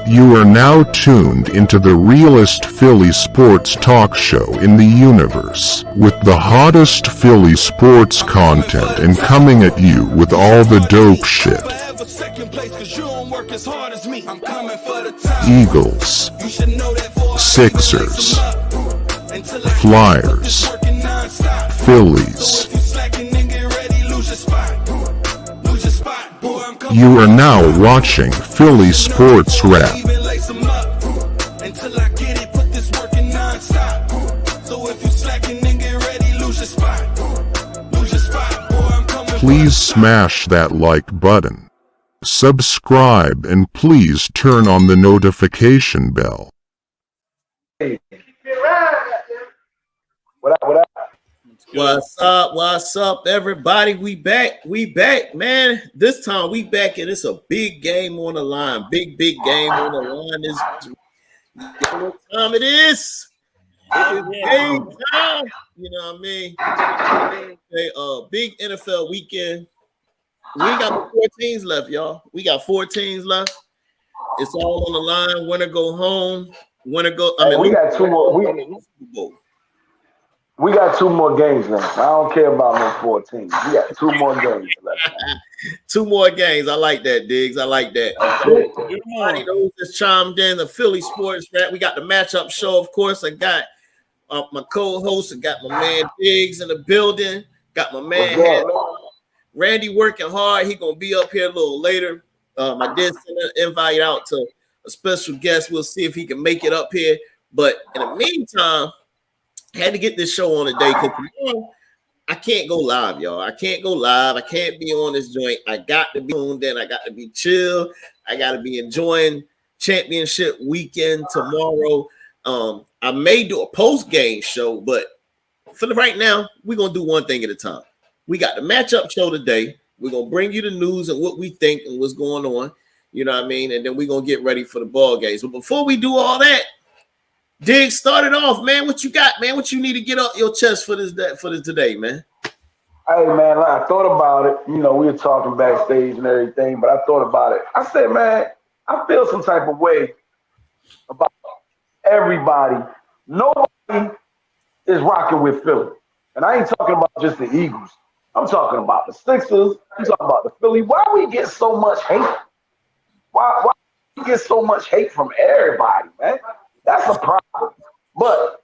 You are now tuned into the realest Philly sports talk show in the universe, with the hottest Philly sports content and coming at you with all the dope shit. Eagles, Sixers, Flyers, Phillies. You are now watching Philly SportzRap. Please smash that like button, subscribe, and please turn on the notification bell. What up? What's up, everybody? We back, man. This time we back, and it's a big game on the line. Big game on the line. You know what time it is? It's game time. You know what I mean? Big NFL weekend. We ain't got 4 teams left, y'all. We got 4 teams left. It's all on the line. Winner go home. Winner go. We got 2 more. We got 2 more games left. I don't care about no 14. We got 2 more games left. 2 more games. I like that, Diggs. I like that. Everybody those that's chimed in, the Philly SportzRap. We got the matchup show, of course. I got my co-host. I got my man Diggs in the building. Got my man Randy working hard. He gonna be up here a little later. I did send an invite out to a special guest. We'll see if he can make it up here. But in the meantime, had to get this show on today because I can't go live, y'all. I can't go live. I can't be on this joint. I got to be on then. I got to be chill. I got to be enjoying championship weekend tomorrow. I may do a post-game show, but for the right now, we're going to do one thing at a time. We got the matchup show today. We're going to bring you the news and what we think and what's going on. You know what I mean? And then we're going to get ready for the ball games. But before we do all that, Dig, start it off, man. What you got, man? What you need to get off your chest for this today, man? Hey, man, I thought about it. You know, we were talking backstage and everything, but I thought about it. I said, man, I feel some type of way about everybody. Nobody is rocking with Philly. And I ain't talking about just the Eagles. I'm talking about the Sixers. I'm talking about the Philly. Why we get so much hate? Why we get so much hate from everybody, man? That's a problem. But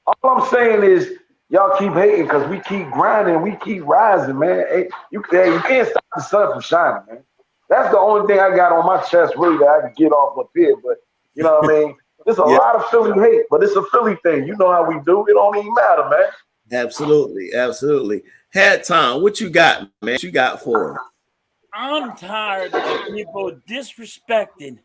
all I'm saying is y'all keep hating because we keep grinding, we keep rising, man. Hey, you can't stop the sun from shining, man. That's the only thing I got on my chest, really, that I can get off up here. But you know what I mean? There's a lot of Philly hate, but it's a Philly thing. You know how we do. It don't even matter, man. Absolutely. Had time. What you got, man? What you got for him? I'm tired of people disrespecting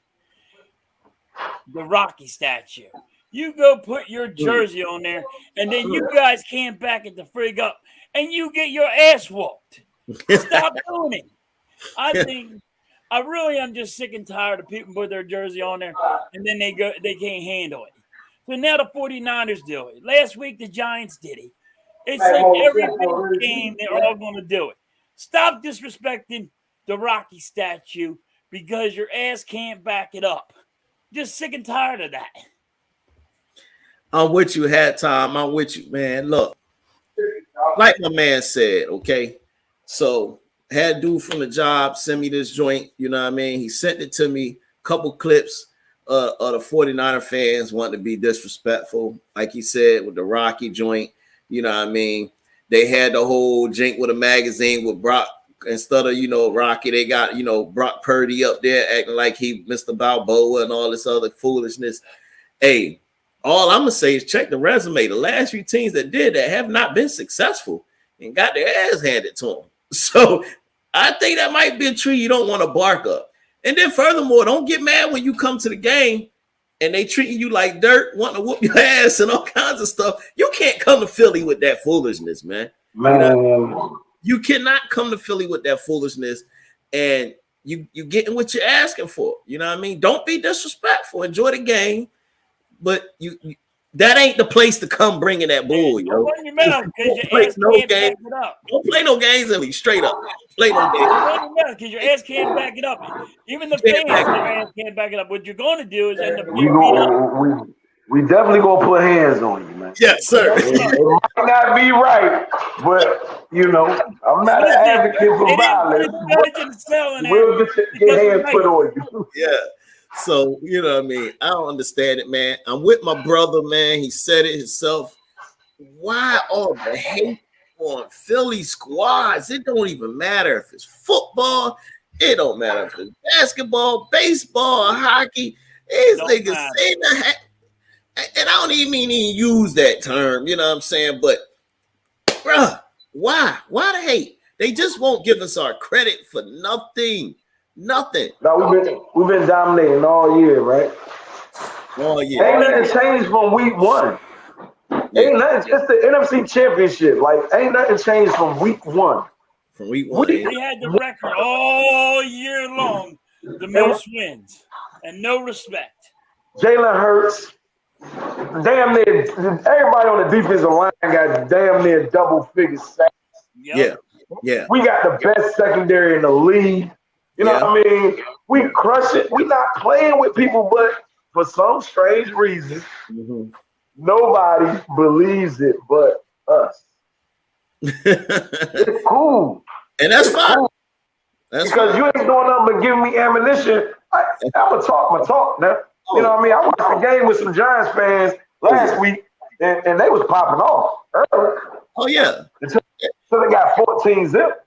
the Rocky statue. You go put your jersey on there, and then you guys can't back it the frig up, and you get your ass whooped. Stop doing it. I really am just sick and tired of people put their jersey on there, and then they can't handle it. So now the 49ers do it. Last week the Giants did it. It's like every big game they're all going to do it. Stop disrespecting the Rocky statue because your ass can't back it up. Just sick and tired of that. I'm with you, Hat Time. I'm with you, man. Look, like my man said, okay. So had a dude from the job send me this joint, you know what I mean? He sent it to me, couple clips of the 49er fans wanting to be disrespectful, like he said, with the Rocky joint, you know what I mean? They had the whole jink with a magazine with Brock. Instead of, Rocky, they got, Brock Purdy up there acting like he Mr. Balboa and all this other foolishness. Hey, all I'm going to say is check the resume. The last few teams that did that have not been successful and got their ass handed to them. So I think that might be a tree you don't want to bark up. And then furthermore, don't get mad when you come to the game and they treating you like dirt, wanting to whoop your ass and all kinds of stuff. You can't come to Philly with that foolishness, man. You cannot come to Philly with that foolishness, and you getting what you're asking for. You know what I mean? Don't be disrespectful. Enjoy the game, but That ain't the place to come bringing that bull, yo. Don't play no games in me, straight up. Play no games. Because your ass can't back it up. Even the fans, their ass can't back it up. What you're going to do is end up getting beat up. We definitely gonna put hands on you, man. Yes, sir. It might not be right, but you know, I'm not an advocate for violence. We'll get hands put on you. Yeah. So, you know what I mean? I don't understand it, man. I'm with my brother, man. He said it himself. Why all the hate on Philly squads? It don't even matter if it's football. It don't matter if it's basketball, baseball, hockey. These niggas say that. And I don't even use that term, you know what I'm saying? But, bruh, why? Why the hate? They just won't give us our credit for nothing. Nothing. No, we've been dominating all year, right? All year. Ain't nothing changed from week one. Ain't nothing. It's the NFC Championship. Like, ain't nothing changed from week one. From week one. We had the record all year long, the most wins, and no respect. Jalen Hurts. Damn near everybody on the defensive line got damn near double figure sacks. Yeah. We got the best secondary in the league. You know what I mean? We crush it. We not playing with people, but for some strange reason, nobody believes it but us. It's cool. And that's fine. Cool. That's because fine. you ain't doing nothing but giving me ammunition. I'm going to talk my talk now. You know what I mean? I watched the game with some Giants fans last week, and they was popping off early. Oh, yeah. So they got 14 zip.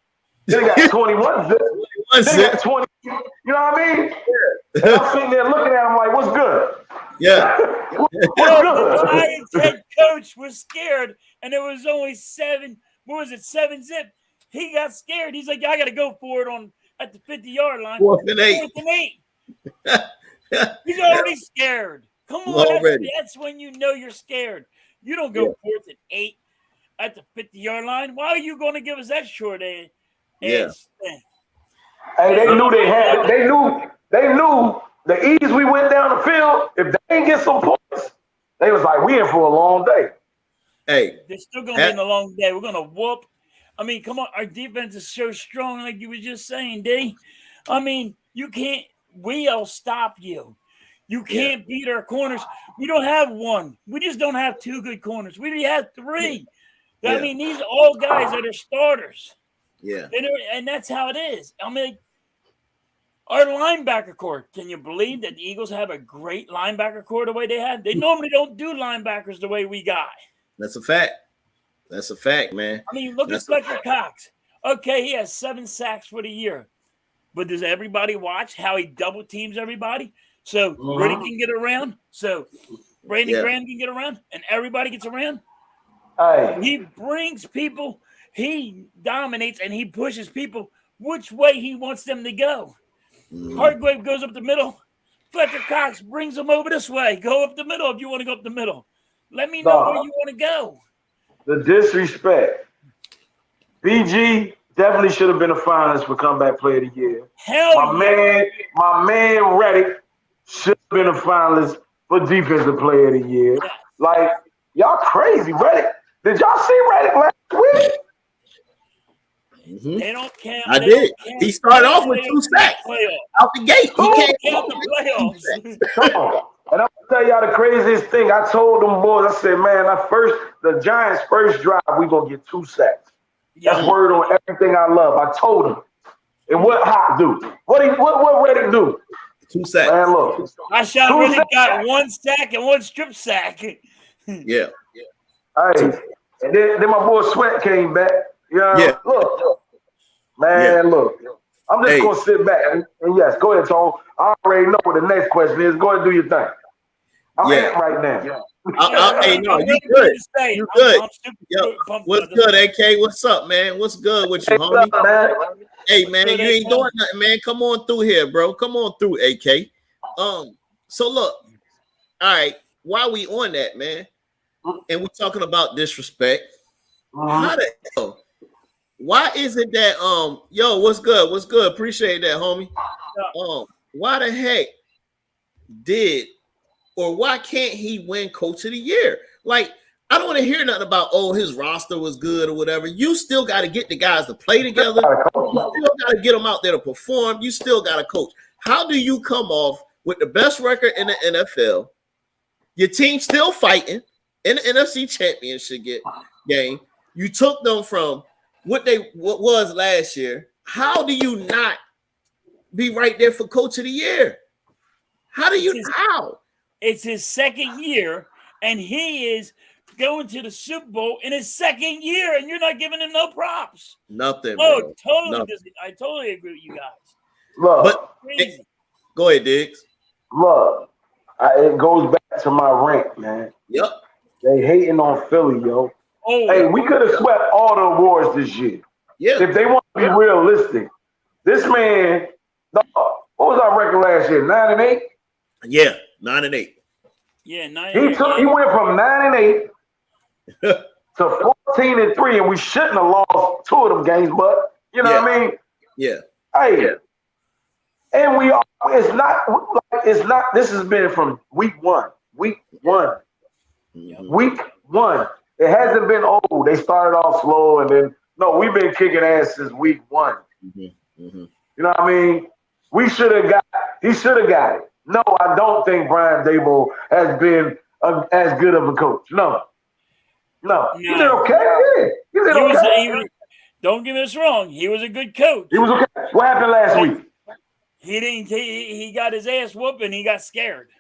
Then they got 21 zip. Then they got 20. You know what I mean? And I'm sitting there looking at them like, what's good? Yeah. What's good? The Giants head coach was scared, and it was only 7 zip. He got scared. He's like, I got to go for it at the 50-yard line. 4th and 8. He's already scared. Come on, that's when you know you're scared. You don't go 4th and 8 at the 50-yard line. Why are you going to give us that short thing? Hey, they knew they had. They knew the ease we went down the field. If they didn't get some points, they was like, we in for a long day. Hey, they're still going to be in a long day. We're going to whoop. I mean, come on, our defense is so strong, like you were just saying, D. I mean, you can't. We'll stop you. You can't beat our corners. We don't have one. We just don't have 2 good corners. We have 3. I mean, these are all guys that are starters. Yeah. And that's how it is. I mean, our linebacker core, can you believe that the Eagles have a great linebacker core the way they have? They normally don't do linebackers the way we got. That's a fact. That's a fact, man. I mean, look at Fletcher Cox. Okay, he has 7 sacks for the year. But does everybody watch how he double teams everybody? So Rudy can get around. So Brandon Graham can get around. And everybody gets around. He brings people. He dominates and he pushes people which way he wants them to go. Hargrave goes up the middle. Fletcher Cox brings them over this way. Go up the middle if you want to go up the middle. Let me know where you want to go. The disrespect. BG definitely should have been a finalist for Comeback Player of the Year. My man Reddick should have been a finalist for Defensive Player of the Year. Yeah. Like, y'all crazy. Reddick. Did y'all see Reddick last week? They don't count. I did. He started off with 2 sacks out the gate. He can't count the playoffs. Come on. And I'm gonna tell y'all the craziest thing. I told them boys, I said, man, the Giants' first drive, we gonna get 2 sacks. That's word on everything I love. I told him. And what Hop do? What Reddick do? 2 sacks. Man, look. I shot really got 1 sack and 1 strip sack. Yeah. Hey, and then my boy Sweat came back. Look. Man, look. I'm just gonna sit back and yes, go ahead, Tone. I already know what the next question is. Go ahead and do your thing. I'm in right now. Hey, no, you good. You good. Yo, what's good, AK? What's up, man? What's good with you, homie? Hey, man, you ain't doing nothing, man. Come on through here, bro. Come on through, AK. So look, all right, while we on that, man, and we're talking about disrespect, how the hell? Why is it that yo, what's good? What's good? Appreciate that, homie. Why the heck did or why can't he win Coach of the Year? Like, I don't want to hear nothing about, oh, his roster was good or whatever. You still got to get the guys to play together. You still got to get them out there to perform. You still got to coach. How do you come off with the best record in the NFL? Your team's still fighting in the NFC Championship game. You took them from what was last year. How do you not be right there for Coach of the Year? How? It's his second year, and he is going to the Super Bowl in his second year, and you're not giving him no props. Nothing. Oh, bro. totally. Nothing. I totally agree with you guys. Look, go ahead, Diggs. Look, it goes back to my rank, man. Yep. They hating on Philly, yo. Oh, hey, we could have swept all the awards this year. Yeah. If they want to be realistic, this man, what was our record last year? 9-8. Yeah, 9-8. Yeah, 9-8. He went from 9-8 to 14-3, and we shouldn't have lost 2 of them games, but you know what I mean? Yeah. Hey, and it's not. This has been from week one. Mm-hmm. Week one. It hasn't been old. They started off slow, and then we've been kicking ass since week one. Mm-hmm. Mm-hmm. You know what I mean? He should have got it. No, I don't think Brian Daboll has been as good of a coach. No. He did okay. He did okay. Don't get us wrong. He was a good coach. He was okay. What happened last week? He didn't. He got his ass whooped and he got scared.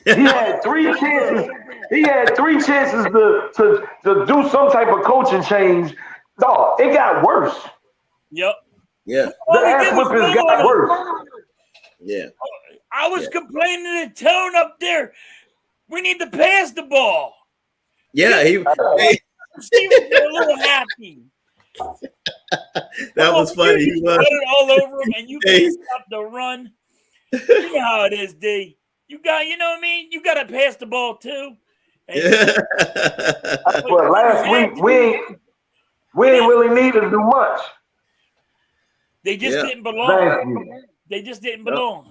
He had 3 chances. He had 3 chances to do some type of coaching change. Dog, it got worse. Yep. Yeah. The ass whippings got worse. Yeah. I was complaining the tone up there. We need to pass the ball. Yeah, he was a little happy. That was funny. You put it all over him, and you can't stop the run. You know how it is, D. You know what I mean? You got to pass the ball too. But last week we ain't really need to do much. They just didn't belong. They just didn't belong.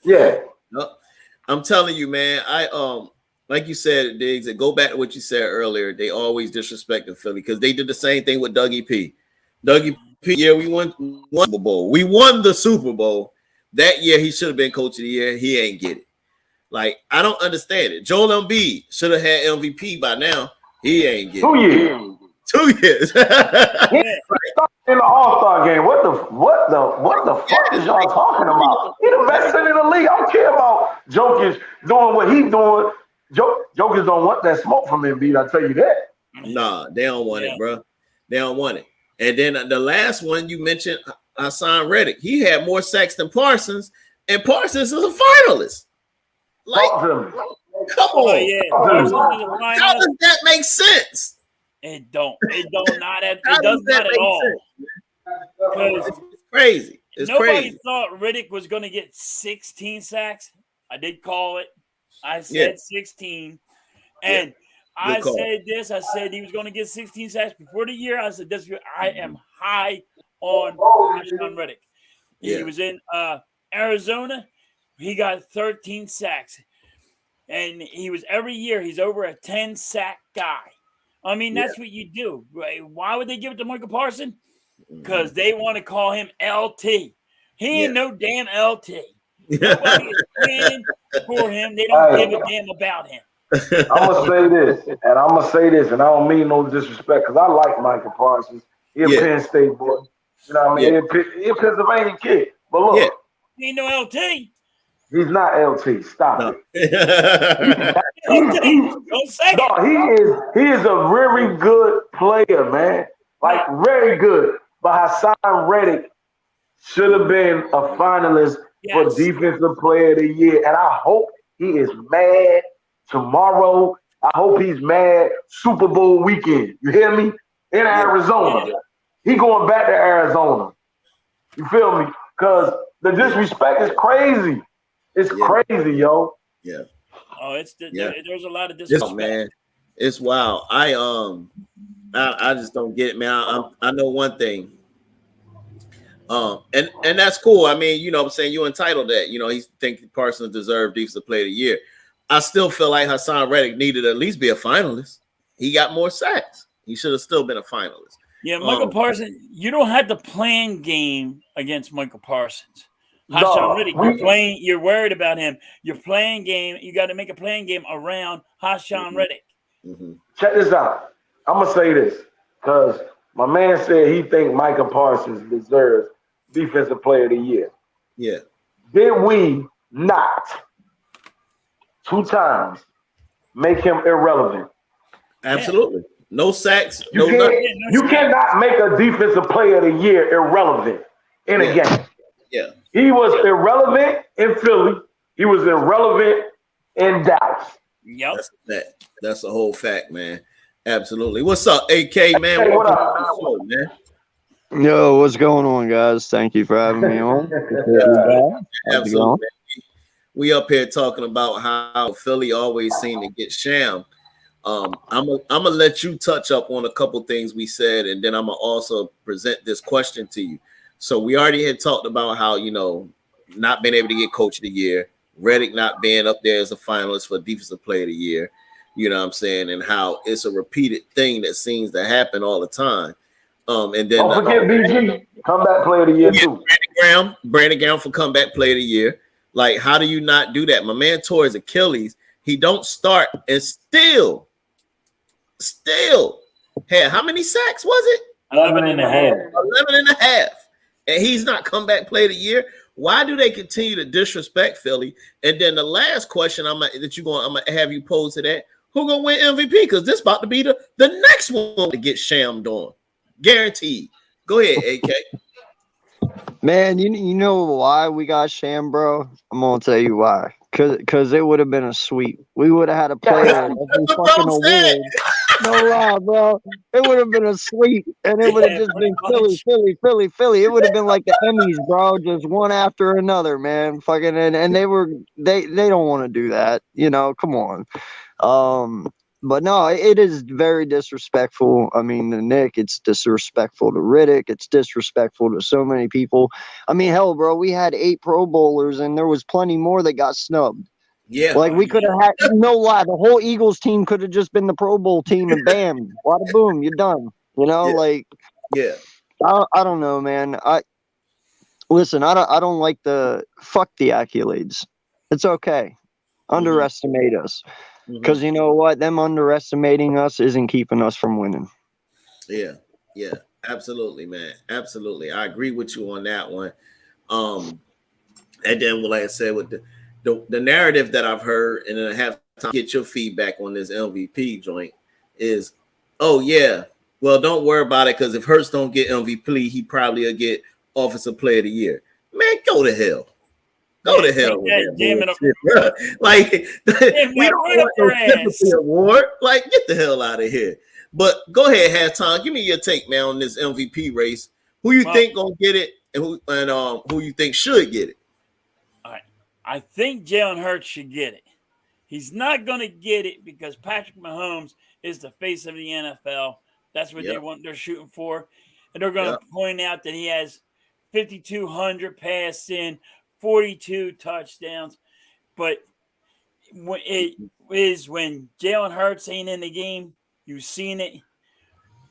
Yeah. No, I'm telling you, man. Like you said, Diggs, and go back to what you said earlier. They always disrespected Philly because they did the same thing with Dougie P. Dougie P. Yeah, we won Super Bowl. We won the Super Bowl that year. He should have been Coach of the Year. He ain't get it. Like, I don't understand it. Joel Embiid should have had MVP by now. He ain't get 2 it. years. 2 years. In the All-Star game. What the fuck is y'all talking about? He the best center in the league. I don't care about Jokic doing what he's doing. Jokic don't want that smoke from Embiid, I tell you that. Nah, they don't want it, bro. They don't want it. And then the last one you mentioned, Hassan Reddick. He had more sacks than Parsons, and Parsons is a finalist. Like, come on. Yeah. How does that make sense? It don't. It does not at all. Because it's crazy. Nobody thought Riddick was going to get 16 sacks. I did call it. I said 16. And I said this. I said he was going to get 16 sacks before the year. I said this. I am high on Riddick. He was in Arizona. He got 13 sacks. And he was every year he's over a 10-sack guy. I mean, that's what you do. Right? Why would they give it to Michael Parsons? Because they want to call him LT. He ain't no damn LT. Nobody is paying for him. They don't give a damn about him. I'm going to say this, and I don't mean no disrespect, because I like Michael Parsons. He's a Penn State boy. You know what I mean? He's a Pennsylvania kid. But look. He ain't no LT. He's not LT. Stop it. Don't say it. He is a very good player, man. Like, very good. But Hassan Reddick should have been a finalist for Defensive Player of the Year. And I hope he is mad tomorrow. I hope he's mad Super Bowl weekend. You hear me? In Arizona. He going back to Arizona. You feel me? Because the disrespect is crazy. It's crazy, yo. Yeah. Oh, there's a lot of disrespect. Man, it's wild. I just don't get it, man. I know one thing. And that's cool. I mean, you know what I'm saying? You entitled that. You know, he thinks Parsons deserved Defensive Player of the Year. I still feel like Hassan Reddick needed to at least be a finalist. He got more sacks. He should have still been a finalist. Yeah, Michael Parsons, you don't have to plan game against Michael Parsons. Hassan Reddick, you're worried about him. You're playing game. You got to make a playing game around Hassan Reddick. Mm-hmm. Check this out. I'm going to say this because my man said he think Michael Parsons deserves Defensive Player of the Year. Yeah. Did we not 2 times make him irrelevant? Absolutely. No sacks. You cannot make a Defensive Player of the Year irrelevant in a game. Yeah. He was irrelevant in Philly. He was irrelevant in Dallas. Yep. That's a whole fact, man. Absolutely. What's up, AK, man? Hey, what up, man? Yo, what's going on, guys? Thank you for having me on. Absolutely. We up here talking about how Philly always seem to get shammed. I'm gonna let you touch up on a couple things we said, and then I'm gonna also present this question to you. So we already had talked about how, not being able to get Coach of the Year, Reddick not being up there as a finalist for Defensive Player of the Year, you know what I'm saying, and how it's a repeated thing that seems to happen all the time. And then don't forget BG, comeback player of the year too. Brandon Graham for comeback player of the year. Like, how do you not do that? My man tore his Achilles. He don't start and still had how many sacks was it? 11 and a half. 11 and a half. And he's not comeback player of the year. Why do they continue to disrespect Philly? And then the last question I'm gonna have you pose to that: who gonna win MVP? Because this about to be the next one to get shammed on, guaranteed. Go ahead, AK. Man, you know why we got shammed, bro? I'm gonna tell you why. Cause it would have been a sweep. We would have had a player every fucking award. No lie, bro. It would have been a sweep, and it would have just been Philly. It would have been like the Emmys, bro, just one after another, man. Fucking and they don't want to do that, Come on. But no, it is very disrespectful. I mean, to Nick, it's disrespectful to Riddick. It's disrespectful to so many people. I mean, hell, bro, we had 8 Pro Bowlers, and there was plenty more that got snubbed. Yeah. Like, we could have had, no lie, the whole Eagles team could have just been the Pro Bowl team, and bam, wada boom, you're done. Yeah. I don't know, man. I don't like fuck the accolades. It's okay. Underestimate us. Because you know what? Them underestimating us isn't keeping us from winning. Yeah. Absolutely, man. Absolutely. I agree with you on that one. And then, like I said, with the narrative that I've heard, and then I have to get your feedback on this MVP joint is, oh, yeah, well, don't worry about it, because if Hurts don't get MVP, he probably will get Offensive Player of the Year. Man, go to hell. Go to hell. Like, we don't want no sympathy award. Like, get the hell out of here. But go ahead, Halftime. Give me your take, man, on this MVP race. Who you think gonna get it, and who you think should get it? All right. I think Jalen Hurts should get it. He's not gonna get it because Patrick Mahomes is the face of the NFL. That's what they're shooting for, and they're gonna point out that he has 5,200 pass in. 42 touchdowns, but when Jalen Hurts ain't in the game, you've seen it.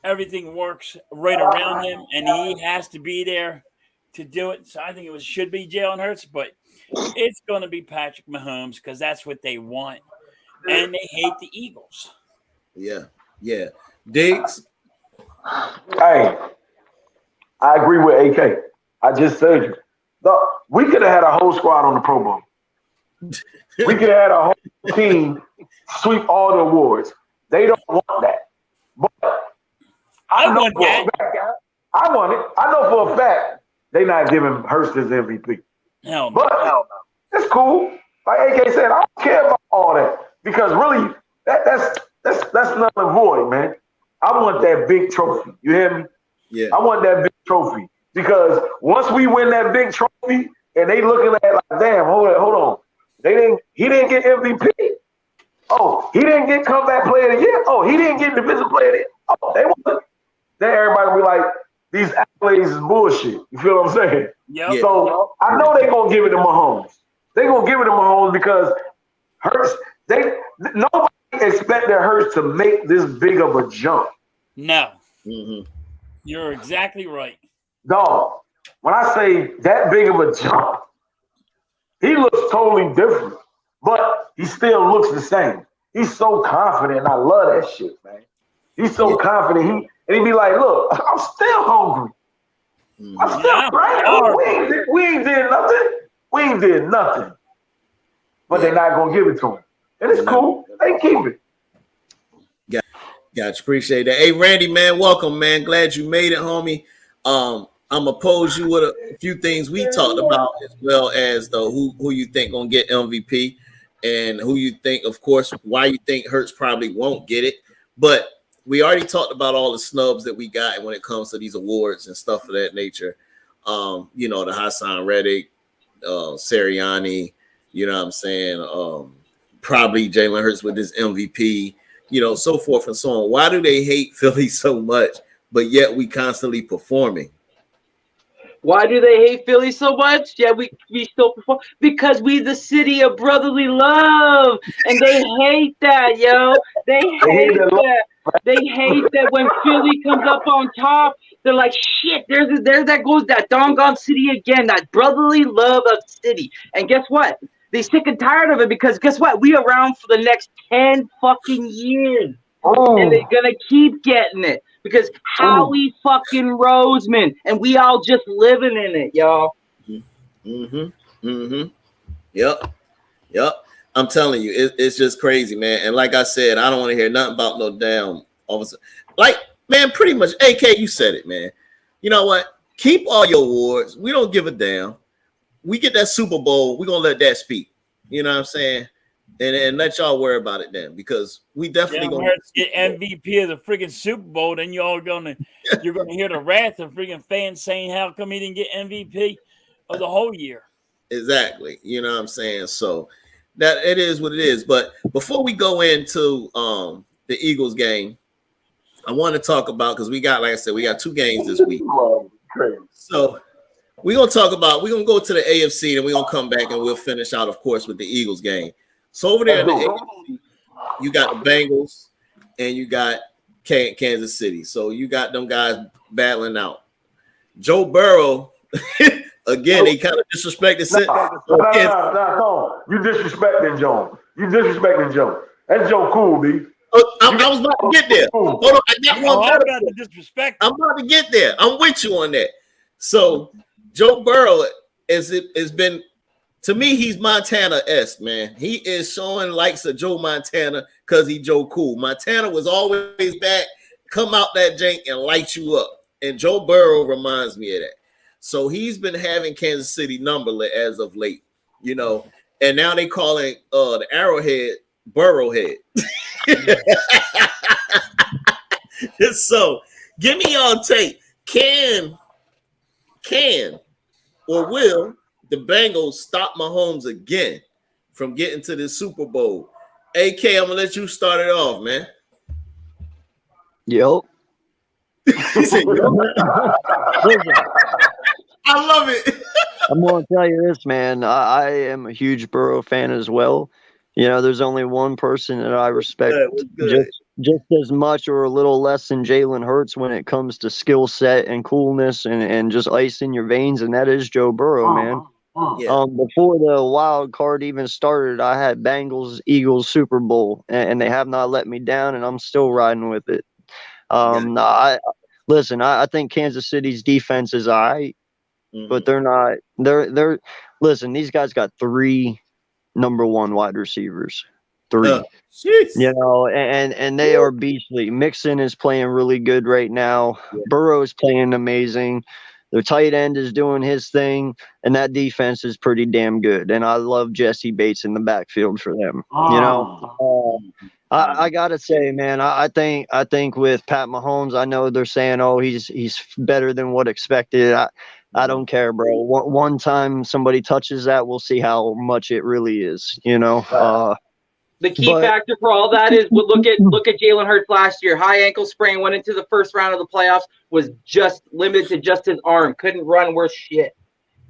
Everything works right around him, and he has to be there to do it. So I think should be Jalen Hurts, but it's going to be Patrick Mahomes because that's what they want, and they hate the Eagles. Yeah. Diggs? Hey, I agree with AK. I just said you. We could have had a whole squad on the Pro Bowl. We could have had a whole team sweep all the awards. They don't want that. But I want that. I want it. I know for a fact they're not giving Hurst his MVP. Hell no. But it's cool. Like AK said, I don't care about all that because really that's null and void, man. I want that big trophy. You hear me? Yeah. I want that big trophy. Because once we win that big trophy, and they looking at it like, damn, hold on. He didn't get MVP. Oh, he didn't get comeback player of the year. Oh, he didn't get division player of the year. Oh, they want. Then everybody will be like, these accolades is bullshit. You feel what I'm saying? Yep. So I know they're gonna give it to Mahomes. They're gonna give it to Mahomes because Hurts, Nobody expected Hurts to make this big of a jump. No. Mm-hmm. You're exactly right. Dog, when I say that big of a jump, he looks totally different, but he still looks the same. He's so confident. I love that shit, man. He's so confident. He be like, look, I'm still hungry. I'm still right. We ain't did nothing. We ain't did nothing. But they're not gonna give it to him. And it's cool. They keep it. Gotcha. Appreciate that. Hey, Randy, man, welcome, man. Glad you made it, homie. I'm gonna pose you with a few things we talked about, as well as who you think gonna get MVP, and who you think, of course, why you think Hurts probably won't get it. But we already talked about all the snubs that we got when it comes to these awards and stuff of that nature. You know, the Hassan Reddick, Sirianni, you know what I'm saying? Probably Jalen Hurts with his MVP, you know, so forth and so on. Why do they hate Philly so much, but yet we constantly performing? Why do they hate Philly so much? Yeah, we still perform because we the city of brotherly love, and they hate that, yo. They hate that. They hate that when Philly comes up on top. They're like, shit. There that goes that doggone city again. That brotherly love of city. And guess what? They sick and tired of it because guess what? We around for the next 10 fucking years. And they're gonna keep getting it because Howie fucking Roseman, and we all just living in it, y'all. Yep. I'm telling you, it's just crazy, man. And like I said, I don't want to hear nothing about no damn officer. Like, man, pretty much, AK, you said it, man. You know what? Keep all your awards. We don't give a damn. We get that Super Bowl, we're gonna let that speak. You know what I'm saying? And let y'all worry about it then, because we definitely gonna get MVP of the freaking Super Bowl. Then you're gonna hear the wrath of freaking fans saying, "How come he didn't get MVP of the whole year?" Exactly. You know what I'm saying? So that it is what it is. But before we go into the Eagles game, I want to talk about, because we got, like I said, we got 2 games this week. So we're gonna go to the AFC, and we're gonna come back and we'll finish out, of course, with the Eagles game. So over there in the AFC, you got the Bengals and you got Kansas City. So you got them guys battling out. Joe Burrow, again, he kind of disrespected. No. You disrespecting Joe. That's Joe Cool, B. I was about to get there. Hold on, I got one better. I'm about to disrespect. I'm about to get there. I'm with you on that. So Joe Burrow has been, to me, he's Montana-esque, man. He is showing likes of Joe Montana because he Joe Cool. Montana was always back, come out that jank and light you up. And Joe Burrow reminds me of that. So he's been having Kansas City number as of late, you know. And now they calling the Arrowhead Burrowhead. So give me y'all take. Can or will the Bengals stop Mahomes again from getting to the Super Bowl? AK, I'm gonna let you start it off, man. Yep. He said, I love it. I'm going to tell you this, man. I am a huge Burrow fan as well. You know, there's only one person that I respect just as much or a little less than Jalen Hurts when it comes to skill set and coolness and just ice in your veins, and that is Joe Burrow, man. Yeah. Before the wild card even started, I had Bengals Eagles Super Bowl, and they have not let me down, and I'm still riding with it. I think Kansas City's defense is all right, but they're not. They're listen. These guys got 3 number 1 wide receivers. 3. You know, and they are beastly. Mixon is playing really good right now. Yeah. Burrow is playing amazing. Their tight end is doing his thing, and that defense is pretty damn good. And I love Jesse Bates in the backfield for them. You know, I gotta say, man, I think with Pat Mahomes, I know they're saying, oh, he's better than what expected. I don't care, bro. One time somebody touches that, we'll see how much it really is. You know. The key factor for all that is look at Jalen Hurts last year. High ankle sprain, went into the first round of the playoffs, was just limited to just his arm. Couldn't run worth shit.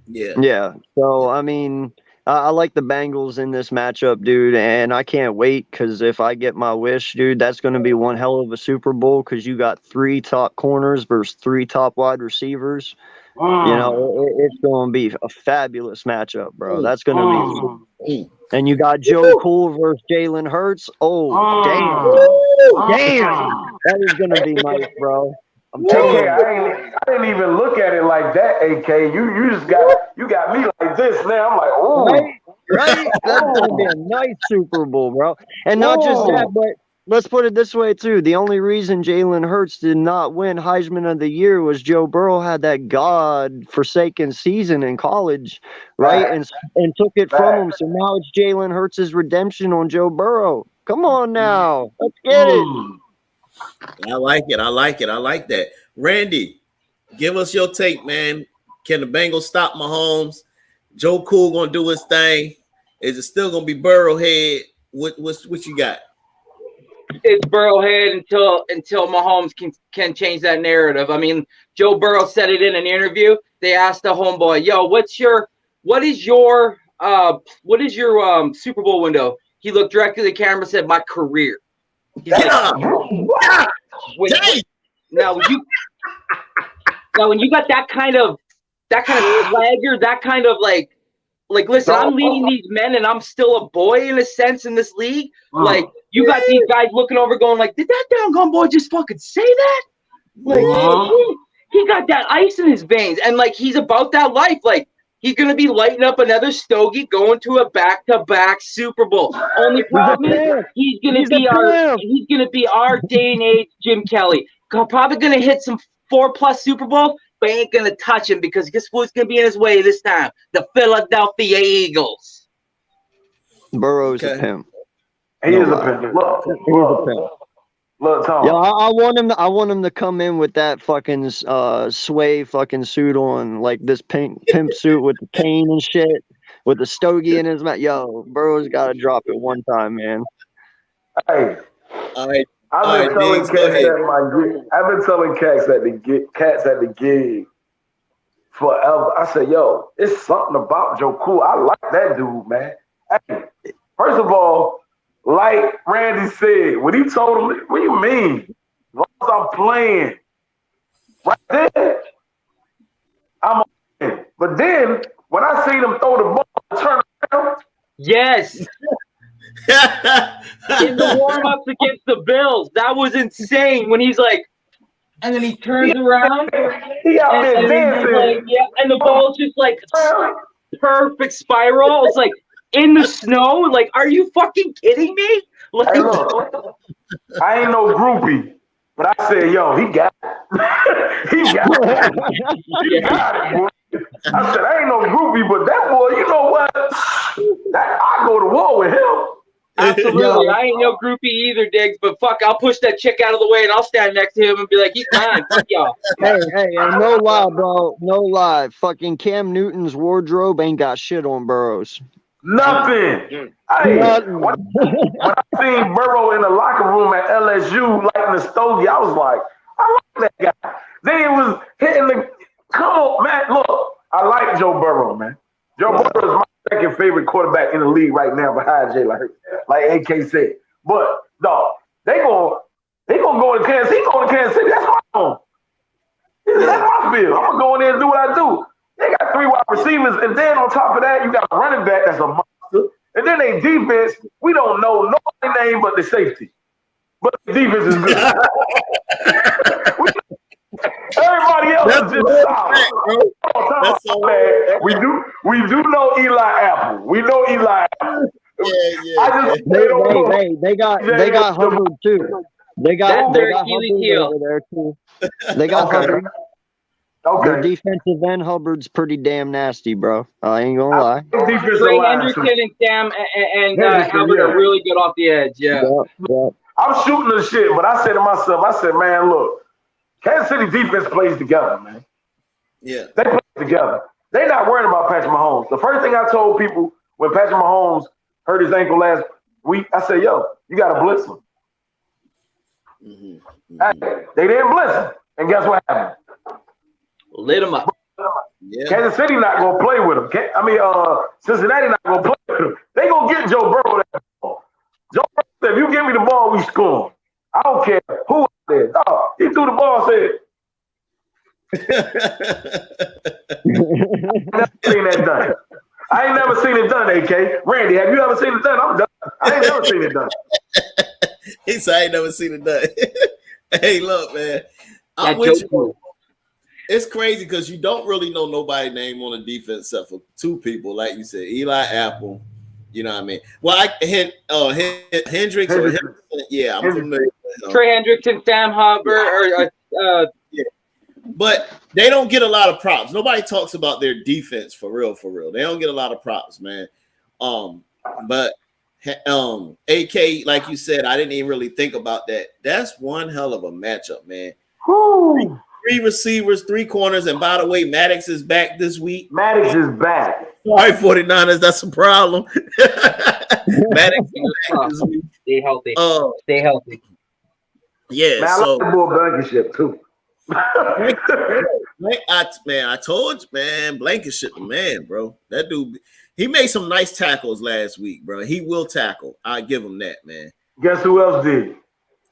Yeah. Yeah. So, I mean, I like the Bengals in this matchup, dude, and I can't wait because if I get my wish, dude, that's going to be one hell of a Super Bowl because you got 3 top corners versus 3 top wide receivers. You know, it's going to be a fabulous matchup, bro. That's going to be. And you got Joe Cool versus Jalen Hurts. Oh, damn, that is going to be nice, bro. I'm telling you. I didn't even look at it like that, AK. You just got me like this now. I'm like, oh, right? That's gonna be a nice Super Bowl, bro. And not just that, but let's put it this way too. The only reason Jalen Hurts did not win Heisman of the Year was Joe Burrow had that God-forsaken season in college, right? And took it from him. So now it's Jalen Hurts' redemption on Joe Burrow. Come on now, let's get it. I like it. I like that. Randy, give us your take, man. Can the Bengals stop Mahomes? Joe Cool gonna do his thing. Is it still gonna be Burrowhead? What you got? It's Burrowhead until Mahomes can change that narrative. I mean, Joe Burrow said it in an interview. They asked the homeboy, "Yo, what is your Super Bowl window?" He looked directly at the camera and said, "My career." He's like, now when you got that kind of swagger, that kind of like listen, I'm leading these men and I'm still a boy in a sense in this league. Like you got these guys looking over going like, did that doggone boy just fucking say that? Like he got that ice in his veins and like he's about that life. Like he's gonna be lighting up another stogie going to a back-to-back Super Bowl. Only problem is he's gonna be our day and age Jim Kelly. Probably gonna hit some 4+ Super Bowls, but ain't gonna touch him because guess who's gonna be in his way this time? The Philadelphia Eagles. Burrow's a pimp. He is a pimp. Look, Tom. Yeah, I want him to come in with that fucking sway fucking suit on, like this pimp suit with the cane and shit, with the stogie in his mouth. Yo, Burrow's got to drop it one time, man. Hey, all right. I've been telling cats at the gig forever. I said, yo, it's something about Joe Cool. I like that dude, man. Hey, first of all, like Randy said, when he told him, what do you mean? As long as I'm playing, right there, I'm in. But then, when I seen him throw the ball and turn around. Yes. In the warm-ups against the Bills. That was insane when he's like, and then he turns around. He out there dancing. Like, yeah, and the ball's just like perfect spiral. It's like, in the snow? Like, are you fucking kidding me? Like, hey, look, I ain't no groupie, but I said, yo, he got it. He got it. He got it, boy. I said, I ain't no groupie, but that boy, you know what? I go to war with him. Absolutely. I ain't no groupie either, Diggs, but fuck, I'll push that chick out of the way and I'll stand next to him and be like, he's mine. Fuck y'all. Hey, no lie, bro. No lie. Fucking Cam Newton's wardrobe ain't got shit on Burrow's. Nothing. When I seen Burrow in the locker room at LSU lighting the stogie, I was like, I like that guy. Then it was hitting the. Come on, man. Look, I like Joe Burrow, man. Joe Burrow is my second favorite quarterback in the league right now behind Jay, like AK said. But no, they gonna go to Kansas City. He going to Kansas City. That's my home. That's my field. I'm gonna go in there and do what I do. They got 3 wide receivers, and then on top of that, you got a running back that's a monster. And then they defense, we don't know nobody's name but the safety. But the defense is good. Everybody else is just solid. We do know Eli Apple. We know Eli Apple. Yeah. They got Hubbard too. They got Hubbard over there too. They got Hubbard. Okay. Their defensive end Hubbard's pretty damn nasty, bro. I ain't gonna lie. Trey Hendrickson and Sam and Hubbard are really good off the edge. Yeah. I'm shooting the shit, but I said to myself, man, look, Kansas City defense plays together, man. Yeah. They play together. They're not worried about Patrick Mahomes. The first thing I told people when Patrick Mahomes hurt his ankle last week, I said, yo, you got to blitz him. Hey, they didn't blitz him. And guess what happened? Lit him up. Yeah. Kansas City not gonna play with him. Cincinnati not gonna play with him. They gonna get Joe Burrow that ball. Joe Burrow said, "If you give me the ball, we score. I don't care who out there." Dog, he threw the ball. Said, "Never seen that done. I ain't never seen it done." AK Randy, have you ever seen it done? I'm done. I ain't never seen it done. He said, "I ain't never seen it done." Hey, look, man. I'm That with joke you. It's crazy because you don't really know nobody's name on the defense except for two people, like you said, Eli Apple. You know what I mean? Well, Hendricks or Henderson. Yeah, I'm familiar with him. Trey Hendrickson, Sam Hubbard, Yeah. But they don't get a lot of props. Nobody talks about their defense for real, for real. They don't get a lot of props, man. But AK, like you said, I didn't even really think about that. That's one hell of a matchup, man. Three receivers, 3 corners, and by the way, Maddox is back this week. Maddox is back. Sorry, 49ers, that's a problem. Maddox is back this week. Stay healthy. Stay healthy. Yeah, Man, I like the boy Blankenship too. I told you, man, Blankenship, the man, bro. That dude, he made some nice tackles last week, bro. He will tackle. I give him that, man. Guess who else did?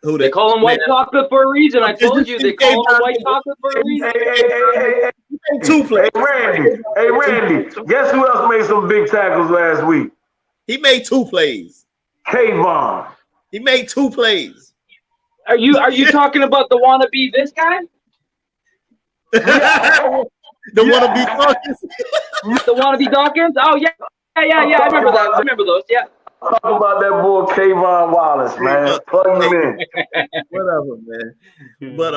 Who They call him white chocolate for a reason. I told you they call him white chocolate for a reason. Hey, 2 plays. Hey, Randy. Guess who else made some big tackles last week? He made 2 plays. Kayvon. He made 2 plays. Are you talking about the wannabe this guy? The wannabe Dawkins. The wannabe Dawkins? Oh yeah. I remember that. I remember those. Yeah. Talk about that boy Kayvon Wallace, man. Plug him in. Whatever, man. But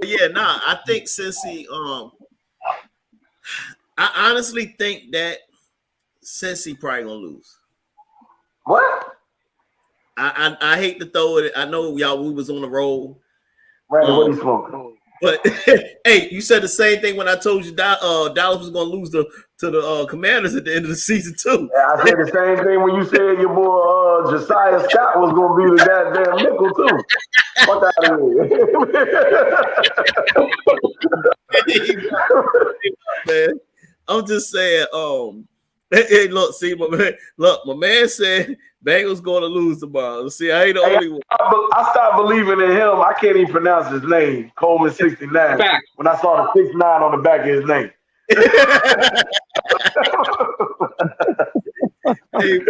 yeah, I think Cincy, I honestly think that Cincy probably gonna lose. What? I hate to throw it. I know y'all we was on the roll. Randy, what he smoking? But hey, you said the same thing when I told you Dallas was gonna lose to the Commanders at the end of the season too. Yeah, I said the same thing when you said your boy Josiah Scott was gonna be the goddamn nickel too. Fuck out of here. Man, I'm just saying. Hey, look, see, my man said Bengals going to lose tomorrow. See, I ain't the only one. I stopped believing in him. I can't even pronounce his name. Coleman 69. When I saw the 69 on the back of his name. Hey,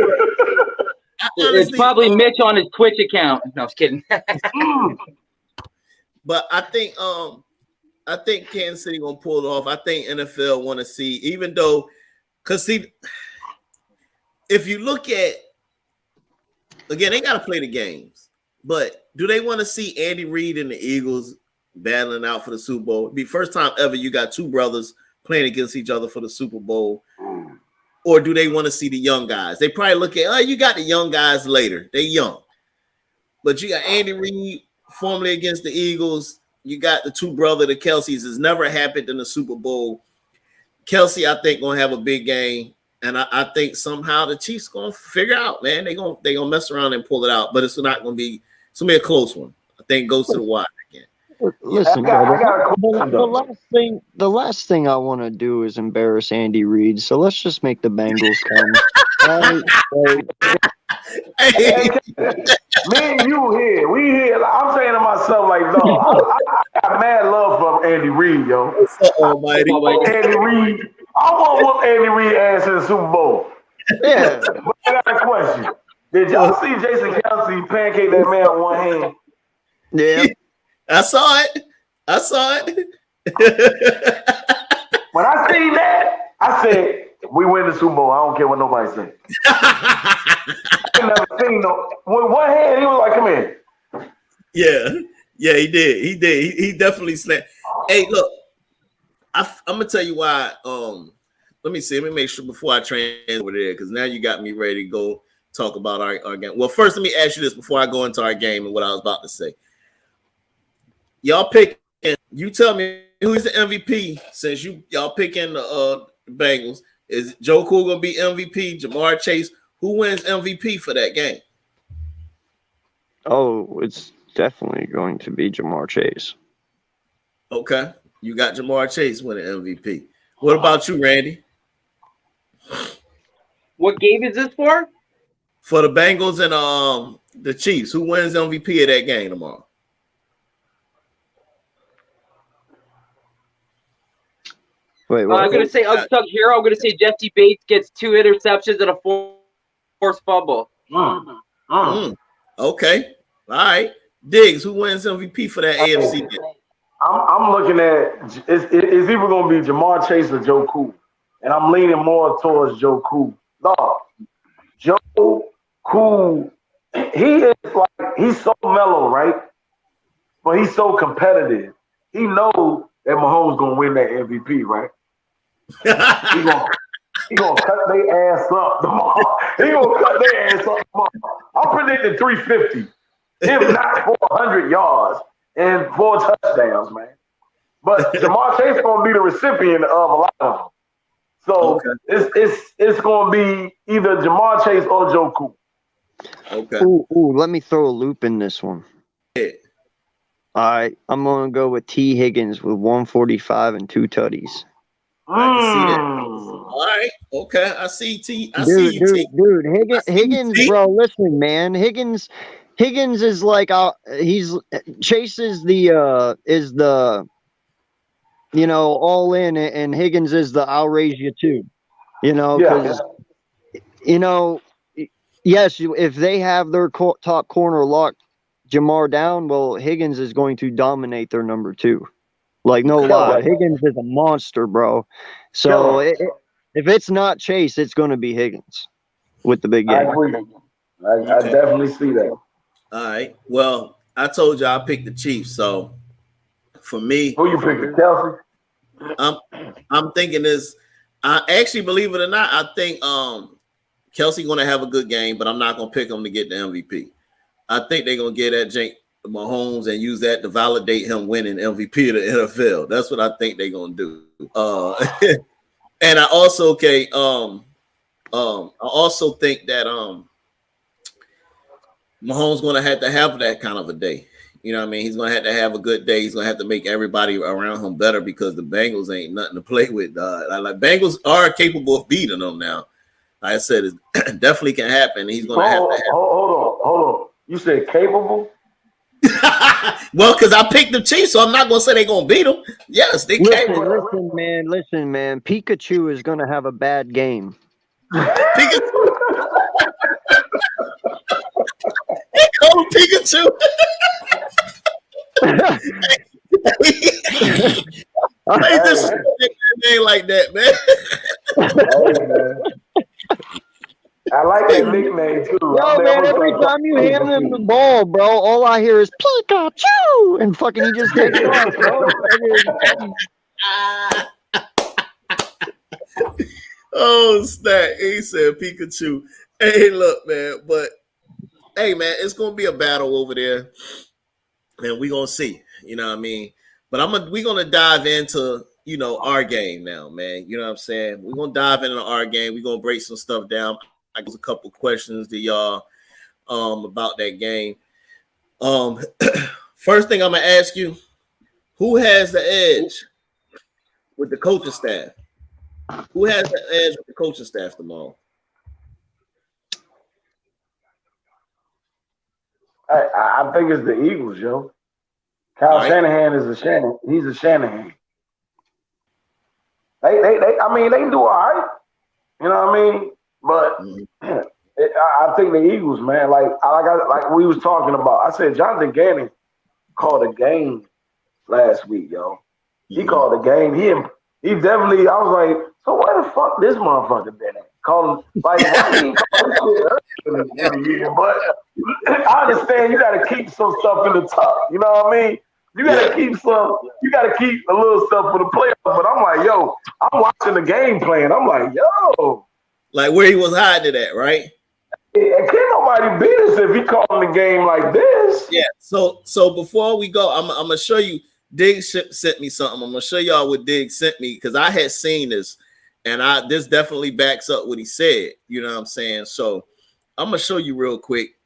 it's probably Mitch on his Twitch account. No, I was kidding. But I think Kansas City gonna pull it off. I think NFL want to see, even though, because see, if you look at again, they got to play the games, but do they want to see Andy Reid and the Eagles battling out for the Super Bowl? It'd be first time ever you got 2 brothers playing against each other for the Super Bowl. Or do they want to see the young guys? They probably look at, you got the young guys later. They young. But you got Andy Reid formerly against the Eagles. You got the 2 brothers, the Kelce's. It's never happened in the Super Bowl. Kelce, I think, going to have a big game. And I think somehow the Chiefs going to figure out, man. They're going to mess around and pull it out. But it's not going to be – it's going to be a close one. I think it goes to the wire again. Listen, the last thing I want to do is embarrass Andy Reid. So let's just make the Bengals come. Hey, me and you here. We here. I'm saying to myself, like, no, I got mad love for Andy Reid, yo. Almighty. Andy Reid. I want to whoop Andy Reid ass in the Super Bowl. Yeah. But I got a question. Did y'all see Jason Kelce pancake that man with one hand? Yeah. I saw it. When I seen that, I said, we win the Super Bowl. I don't care what nobody says. I never seen no. With one hand, he was like, come here. Yeah, he did. He definitely snapped. Hey, look, I'm gonna tell you why. Let me see. Let me make sure before I train over there, because now you got me ready to go talk about our game. Well, first, let me ask you this before I go into our game and what I was about to say. Y'all picking. You tell me who's the MVP since y'all picking the Bengals. Is Joe Cool gonna be MVP? Jamar Chase? Who wins MVP for that game? Oh, it's definitely going to be Jamar Chase. Okay, you got Jamar Chase winning MVP. What about you, Randy? What game is this for? For the Bengals and the Chiefs, who wins MVP of that game tomorrow? Wait, I'm gonna say Unstuck Hero. I'm gonna say Jesse Bates gets 2 interceptions and a forced fumble. Okay, all right. Diggs, who wins MVP for that AFC game? I'm looking at it's either going to be Jamar Chase or Joe Cool, and I'm leaning more towards Joe Cool. No, Joe Cool, he is like he's so mellow, right? But he's so competitive. He knows that Mahomes going to win that MVP, right? He gonna cut their ass up tomorrow. He gonna cut their ass up tomorrow. I'm predicting 350, if not 400 yards and 4 touchdowns, man. But Jamar Chase gonna be the recipient of a lot of them. So it's gonna be either Jamar Chase or Joe Cool. Okay. Ooh, let me throw a loop in this one. Yeah. All right, I'm gonna go with T. Higgins with 145 and 2 tutties. I can see that. All right. Okay. I see T. Dude. Higgins, bro. Listen, man. Higgins is like he's Chase is the all in, and Higgins is the I'll raise you too. Because yes, if they have their top corner locked Jamar down, well, Higgins is going to dominate their number 2. Like, no lie. Higgins is a monster, bro. So if it's not Chase, it's going to be Higgins with the big game. I agree. I definitely see that. All right. Well, I told you I picked the Chiefs. So for me, who you picking, Kelsey? I'm thinking this. I actually, believe it or not, I think Kelsey going to have a good game, but I'm not going to pick him to get the MVP. I think they're going to get at Jake Mahomes and use that to validate him winning MVP of the NFL. That's what I think they're gonna do. And I also I also think that Mahomes gonna have to have that kind of a day. You know what I mean? He's gonna have to have a good day. He's gonna have to make everybody around him better because the Bengals ain't nothing to play with. Like Bengals are capable of beating them now. Like I said, it definitely can happen. He's gonna have to have. Hold on. You said capable? Well, because I picked the Chiefs, so I'm not gonna say they're gonna beat them. Yes, they can. Listen, man. Pikachu is gonna have a bad game. Pikachu. They call him Pikachu. Hey, this name like that, man. I like that nickname too. Yo, man, every time you hand him the ball, bro, all I hear is Pikachu, and fucking he just takes off, bro. Oh, snap. He said Pikachu. Hey, look, man, but hey, man, it's gonna be a battle over there, and we're gonna see. You know what I mean? But we're gonna dive into our game now, man. You know what I'm saying? We're gonna dive into our game. We're gonna break some stuff down. I got a couple questions to y'all about that game. First thing I'm gonna ask you, who has the edge with the coaching staff? Who has the edge with the coaching staff tomorrow? I think it's the Eagles, yo. Kyle Shanahan is a Shanahan. He's a Shanahan. They do all right. You know what I mean? But I think the Eagles, man, like we was talking about. I said Jonathan Gannon called a game last week, yo. He called a game. He definitely. I was like, so where the fuck this motherfucker been at? Called like why he called shit every year? But I understand you got to keep some stuff in the tuck. You know what I mean? You got to keep some. You got to keep a little stuff for the playoffs. But I'm like, yo, I'm watching the game plan. I'm like, yo. Like where he was hiding it at, right? Yeah, can't nobody beat us if he calling the game like this. Yeah. So before we go, I'm gonna show you. Diggs sent me something. I'm gonna show y'all what Diggs sent me because I had seen this, and this definitely backs up what he said. You know what I'm saying? So I'm gonna show you real quick.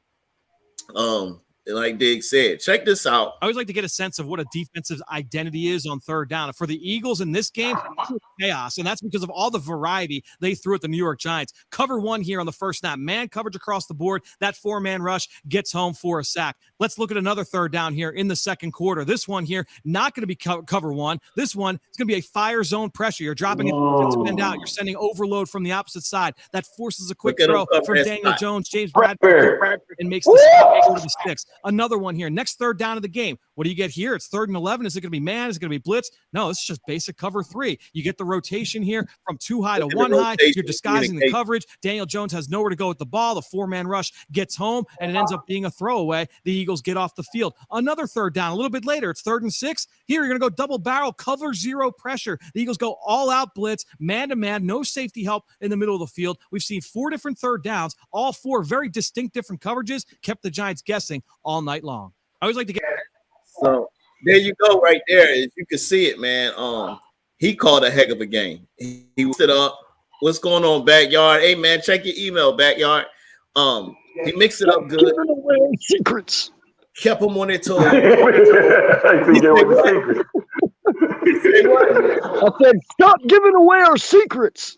like Dig said, check this out. I always like to get a sense of what a defensive identity is on third down. For the Eagles in this game, chaos, and that's because of all the variety they threw at the New York Giants. Cover one here on the first snap. Man coverage across the board. That four-man rush gets home for a sack. Let's look at another third down here in the second quarter. This one here, not going to be cover one. This one is going to be a fire zone pressure. You're dropping it defensive out. You're sending overload from the opposite side. That forces a quick throw from Daniel Jones, James Bradford, and makes the sack go to the sticks. Another one here. Next third down of the game. What do you get here? It's 3rd and 11. Is it going to be man? Is it going to be blitz? No, it's just basic cover 3. You get the rotation here from 2 high to 1 high. You're disguising the coverage. Daniel Jones has nowhere to go with the ball. The four-man rush gets home, and it ends up being a throwaway. The Eagles get off the field. Another third down. A little bit later, it's 3rd and 6. Here, you're going to go double barrel, cover 0 pressure. The Eagles go all-out blitz, man-to-man, no safety help in the middle of the field. We've seen 4 different third downs, all 4 very distinct different coverages, kept the Giants guessing all night long. I always like to get. So there you go, right there. As you can see it, man. He called a heck of a game. He stood up. What's going on, Backyard? Hey, man, check your email, Backyard. He mixed it up good. Giving away secrets. Kept him on their toes. I said, stop giving away our secrets.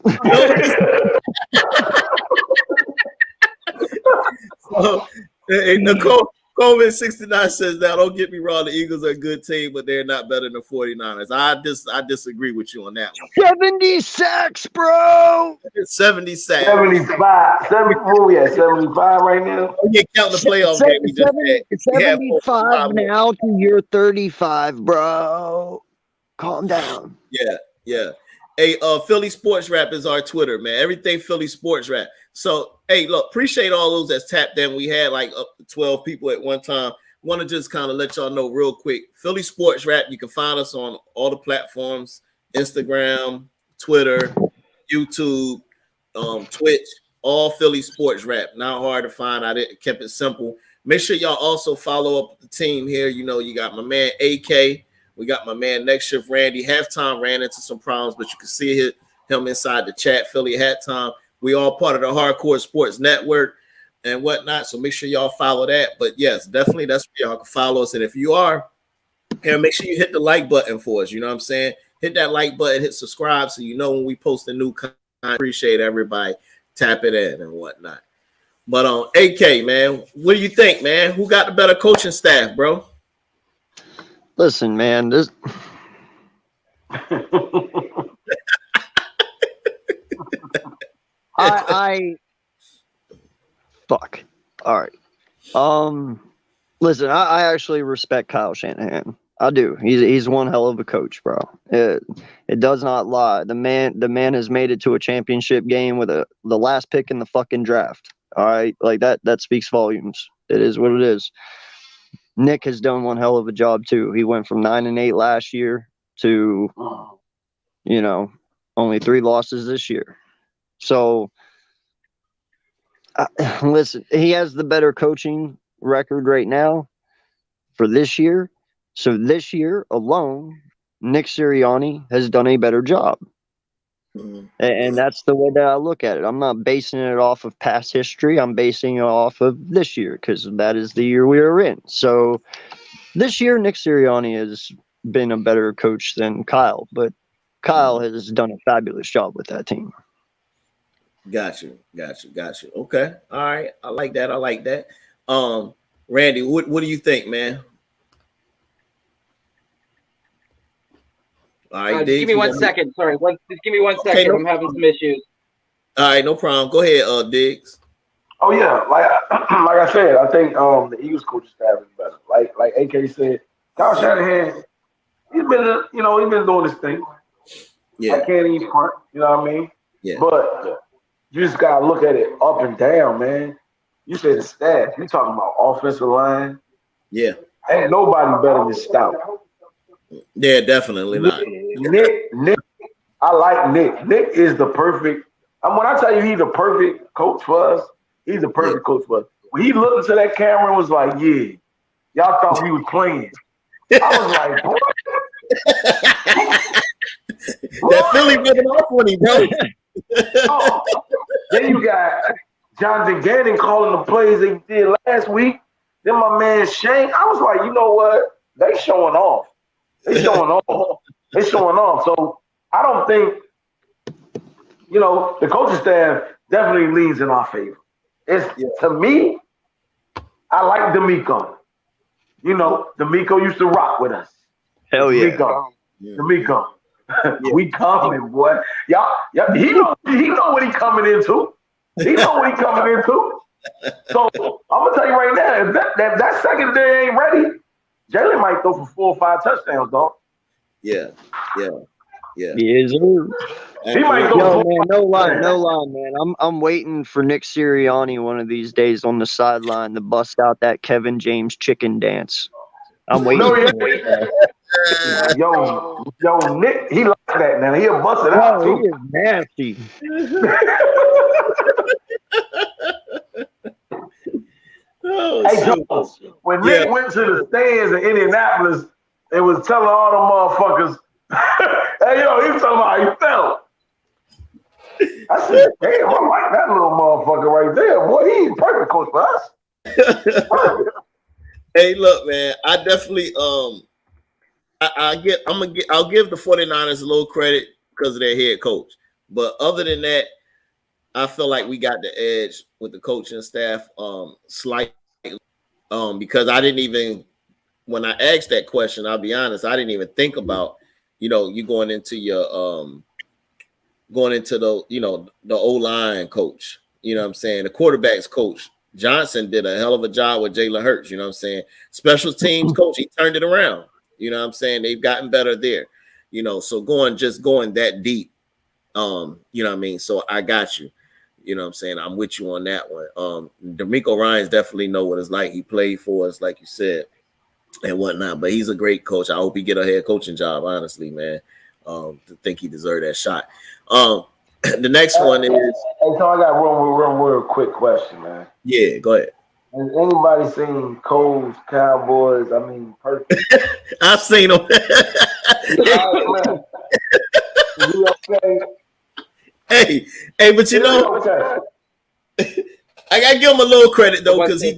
So, hey, Nicole. Coleman 69 says, now don't get me wrong, the Eagles are a good team, but they're not better than the 49ers. I disagree with you on that one. 70 sacks, bro. 70 sacks. 75. 75 right now. We can't count the playoff game we just had. 75 now to your 35, bro. Calm down. Yeah. Hey, Philly Sports Rap is our Twitter, man. Everything Philly Sports Rap. So, hey, look, appreciate all those that's tapped in. We had like up to 12 people at one time. Want to just kind of let y'all know real quick. Philly Sports Rap, you can find us on all the platforms, Instagram, Twitter, YouTube, Twitch, all Philly Sports Rap. Not hard to find. I kept it simple. Make sure y'all also follow up the team here. You know, you got my man AK. We got my man Next Shift Randy. Halftime ran into some problems, but you can see him inside the chat. Philly Halftime. We all part of the Hardcore Sports Network and whatnot. So make sure y'all follow that. But yes, definitely that's where y'all can follow us. And if you are here, make sure you hit the like button for us. You know what I'm saying? Hit that like button, hit subscribe so you know when we post a new content. Appreciate everybody. Tap it in and whatnot. But AK, man, what do you think, man? Who got the better coaching staff, bro? Listen, man, this I fuck. All right. Listen, I actually respect Kyle Shanahan. I do. He's one hell of a coach, bro. It does not lie. The man has made it to a championship game with the last pick in the fucking draft. All right, like that speaks volumes. It is what it is. Nick has done one hell of a job too. He went from 9-8 last year to, only 3 losses this year. So, listen, he has the better coaching record right now for this year. So this year alone, Nick Sirianni has done a better job. Mm-hmm. And that's the way that I look at it. I'm not basing it off of past history. I'm basing it off of this year because that is the year we are in. So this year, Nick Sirianni has been a better coach than Kyle, but Kyle has done a fabulous job with that team. Got you. Okay. All right. I like that. Randy, what do you think, man? All right, give me 1 second. Sorry, just give me 1 second. Okay, I'm having some issues. All right, no problem. Go ahead, Diggs. Oh yeah, like I said, I think the Eagles coaching staff is better. Like AK said, Kyle Shanahan, he's been doing this thing. Yeah, I can't even front. You know what I mean? Yeah. But you just gotta look at it up and down, man. You said the staff. You talking about offensive line? Yeah. Ain't nobody better than Stout. Yeah, definitely not. Nick, I like Nick. Nick is the perfect. When I tell you he's the perfect coach for us, he's the perfect coach for us. When he looked into that camera and was like, "Yeah, y'all thought we was playing." I was like, "Boy." That Philly running off on him, bro. Then you got Jonathan Gannon calling the plays they did last week. Then my man Shane, I was like, you know what? They showing off. They showing off. They showing off. So I don't think, the coaching staff definitely leans in our favor. To me, I like D'Amico. D'Amico used to rock with us. Hell yeah. D'Amico. We confident, boy. Y'all, he know what he coming into. He know what he coming into. So I'm gonna tell you right now, if that secondary ain't ready, Jalen might throw for 4 or 5 touchdowns, dog. Yeah. Yes, sir. He might throw. Yo, man, no lie, man. I'm waiting for Nick Sirianni one of these days on the sideline to bust out that Kevin James chicken dance. I'm waiting. Yo, Nick, he like that now. He'll bust it out too. He is nasty. Hey, Jones, when Nick went to the stands in Indianapolis and was telling all them motherfuckers, hey, yo, he was talking about how you felt. I said, damn, I like that little motherfucker right there. Boy, he ain't perfect coach for us. Hey, look, man, I definitely I'll give the 49ers a little credit because of their head coach. But other than that, I feel like we got the edge with the coaching staff slightly because I didn't even, when I asked that question, I'll be honest, I didn't even think about, you going into your the O-line coach, you know what I'm saying? The quarterback's coach. Johnson did a hell of a job with Jalen Hurts, you know what I'm saying? Special teams coach, he turned it around. You know what I'm saying? They've gotten better there. So going that deep, you know what I mean? So I got you. You know what I'm saying? I'm with you on that one. D'Amico Ryans definitely know what it's like. He played for us, like you said, and whatnot. But he's a great coach. I hope he get a head coaching job, honestly, man. To think he deserved that shot. The next one is. Hey, so I got one real quick question, man. Yeah, go ahead. Has anybody seen Cole's Cowboys? I mean, perfect. I've seen them. You okay? Hey, but I gotta give him a little credit though, because he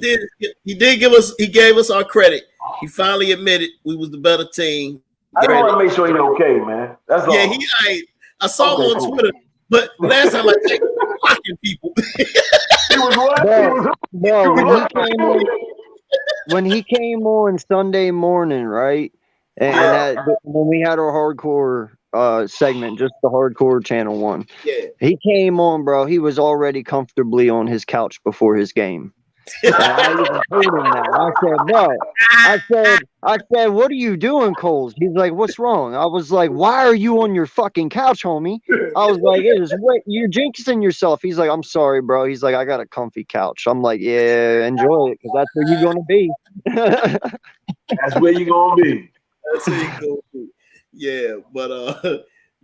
gave us our credite. He finally admitted we was the better team. I want to make sure he's okay, man. That's all. Yeah, I saw him on Twitter, but last time I checked, blocking people. He was what? When he came on Sunday morning, right? And when we had our hardcore segment, just the hardcore channel one. Yeah. He came on, bro. He was already comfortably on his couch before his game. And I even told him that. I said, bro, I said, what are you doing, Coles? He's like, what's wrong? I was like, why are you on your fucking couch, homie? I was like, you're jinxing yourself. He's like, I'm sorry, bro. He's like, I got a comfy couch. I'm like, yeah, enjoy it, because that's where you're going to be. That's where you're going to be. That's where you're going to be. Yeah, but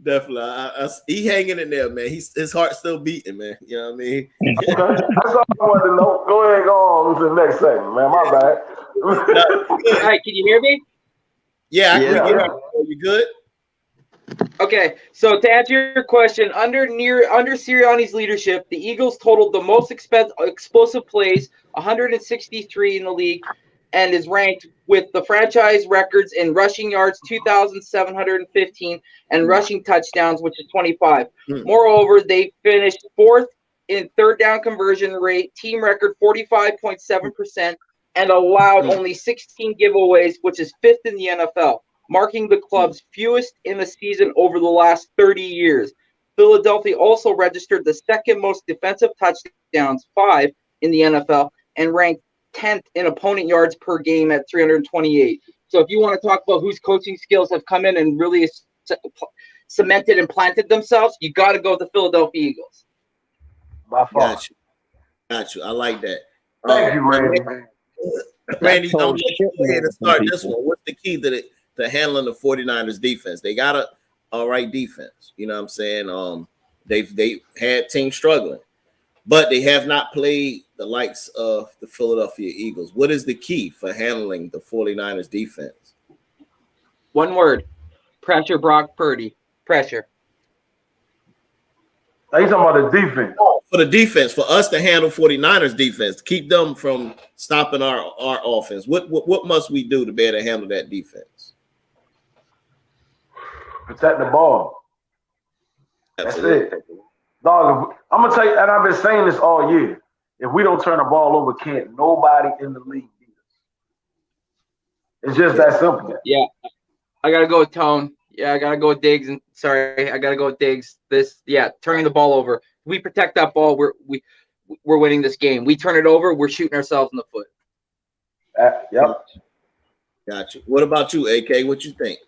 definitely, he hanging in there, man. His heart's still beating, man. You know what I mean? Okay. That's all I wanted to know. Go ahead and go on to the next segment, man. My bad. All right, can you hear me? Yeah, I can hear you. You good? Okay, so to answer your question, under Sirianni's leadership, the Eagles totaled the most explosive plays, 163 in the league, and is ranked with the franchise records in rushing yards, 2,715, and rushing touchdowns, which is 25. Moreover, they finished 4th in third down conversion rate, team record 45.7%, and allowed only 16 giveaways, which is 5th in the NFL, marking the club's fewest in a season over the last 30 years. Philadelphia also registered the second most defensive touchdowns, 5 in the NFL, and ranked 10th in opponent yards per game at 328. So if you want to talk about whose coaching skills have come in and really cemented and planted themselves, you got to go with the Philadelphia Eagles. By far. Got you. I like that. Thank you, Randy. Randy, I'm going to go ahead and start this one. What's the key to handling the 49ers defense? They got a right defense. You know what I'm saying? They've had teams struggling, but they have not played the likes of the Philadelphia Eagles. What is the key for handling the 49ers defense? One word: pressure. Brock Purdy. Pressure. Are you talking about the defense? Oh, for the defense, for us to handle 49ers defense, keep them from stopping our offense. What must we do to be able to handle that defense? Protect the ball. Absolutely. That's it. Dog, I'm gonna tell you, and I've been saying this all year. If we don't turn the ball over, can't nobody in the league beat us. It's just that simple. Yeah. I gotta go with Tone. Yeah, I gotta go with Diggs. And sorry, I gotta go with Diggs. Turning the ball over. We protect that ball. We're winning this game. We turn it over. We're shooting ourselves in the foot. Yep. Got you. What about you, AK? What you think?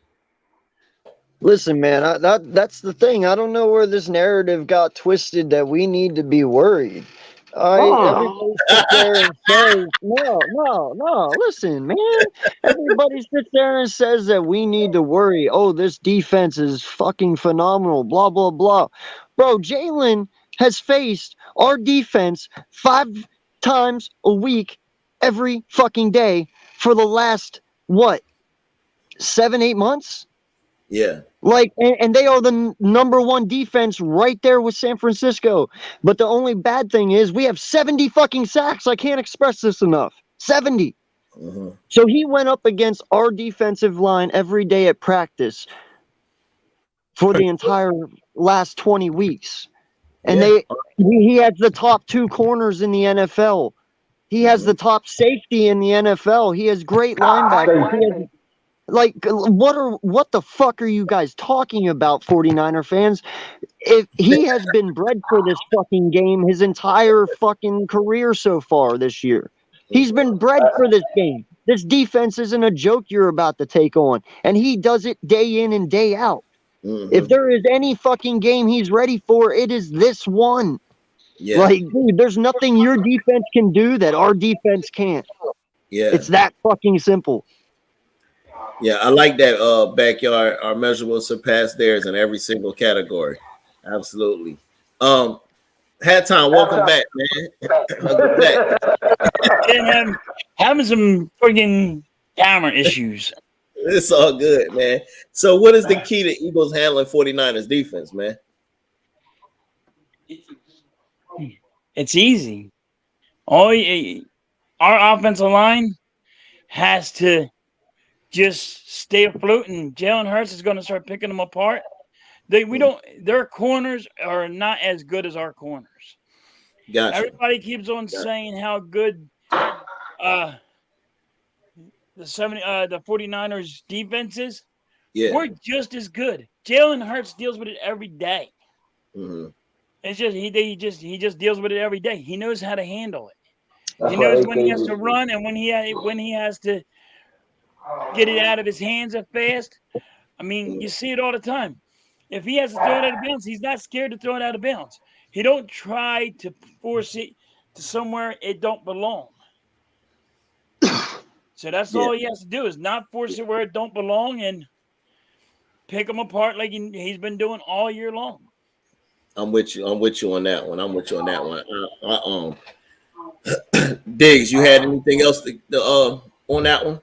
Listen, man, that's the thing. I don't know where this narrative got twisted that we need to be worried. Everybody sits there and says, no. Listen, man. Everybody sits there and says that we need to worry. Oh, this defense is fucking phenomenal, blah, blah, blah. Bro, Jalen has faced our defense 5 times a week, every fucking day for the last, 7-8 months? Yeah. And they are the number one defense right there with San Francisco. But the only bad thing is we have 70 fucking sacks. I can't express this enough. 70. Mm-hmm. So he went up against our defensive line every day at practice for the entire last 20 weeks. And he has the top 2 corners in the NFL. He has the top safety in the NFL. He has great linebackers. What the fuck are you guys talking about, 49er fans? If he has been bred for this fucking game his entire fucking career so far this year. He's been bred for this game. This defense isn't a joke you're about to take on. And he does it day in and day out. Mm-hmm. If there is any fucking game he's ready for, it is this one. Yeah. Dude, there's nothing your defense can do that our defense can't. Yeah. It's that fucking simple. Yeah, I like that backyard. Our measurables surpass theirs in every single category. Absolutely. Halftime, welcome back, man. Having some friggin' camera issues. It's all good, man. So what is the key to Eagles handling 49ers defense, man? It's easy. Our offensive line has to just stay afloat, and Jalen Hurts is going to start picking them apart. Their corners are not as good as our corners. Gotcha. Everybody keeps on saying how good the 49ers defense is. Yeah. We're just as good. Jalen Hurts deals with it every day. Mm-hmm. It's just he just deals with it every day. He knows how to handle it. He knows when he has to run and when he has to get it out of his hands fast. I mean, you see it all the time. If he has to throw it out of bounds, he's not scared to throw it out of bounds. He don't try to force it to somewhere it don't belong. So that's all he has to do is not force it where it don't belong and pick them apart like he's been doing all year long. I'm with you on that one. Diggs, you had anything else on that one?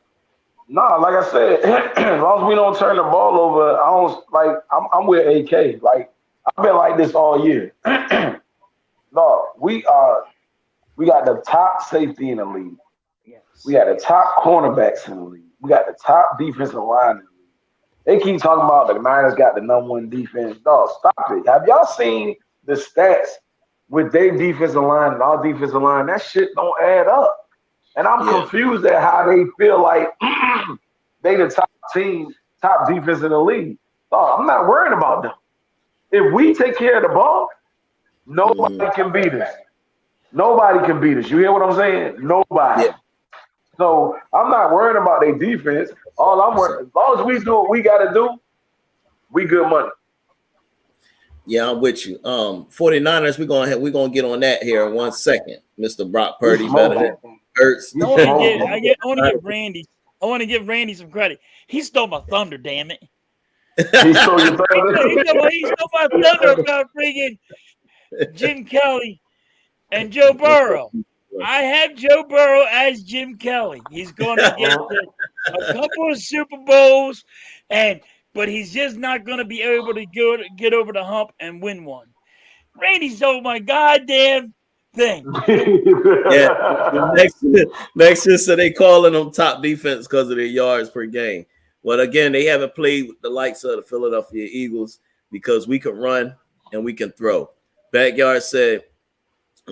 No, like I said, as long as we don't turn the ball over, I'm with AK. Like I've been like this all year. No, we got the top safety in the league. Yes. We got the top cornerbacks in the league. We got the top defensive line in the league. They keep talking about the Niners got the number 1 defense. Dog, stop it. Have y'all seen the stats with their defensive line and our defensive line? That shit don't add up. And I'm confused at how they feel like they the top defense in the league. Dog, I'm not worried about them. If we take care of the ball, nobody can beat us. Nobody can beat us. You hear what I'm saying? Nobody. Yeah. So I'm not worried about their defense. All I'm worried, as long as we do what we got to do, we good money. Yeah, I'm with you. 49ers, we're gonna get on that here in 1 second. Mr. Brock Purdy better than Hurts. I want to give Randy some credit. He stole my thunder, damn it. He stole your thunder. He stole my thunder about freaking Jim Kelly and Joe Burrow. I have Joe Burrow as Jim Kelly. He's going to get a couple of Super Bowls, but he's just not going to be able to get over the hump and win one. Brady stole my goddamn thing. Yeah. Next year, so they calling them top defense because of their yards per game. But again, they haven't played with the likes of the Philadelphia Eagles because we can run and we can throw. Backyard said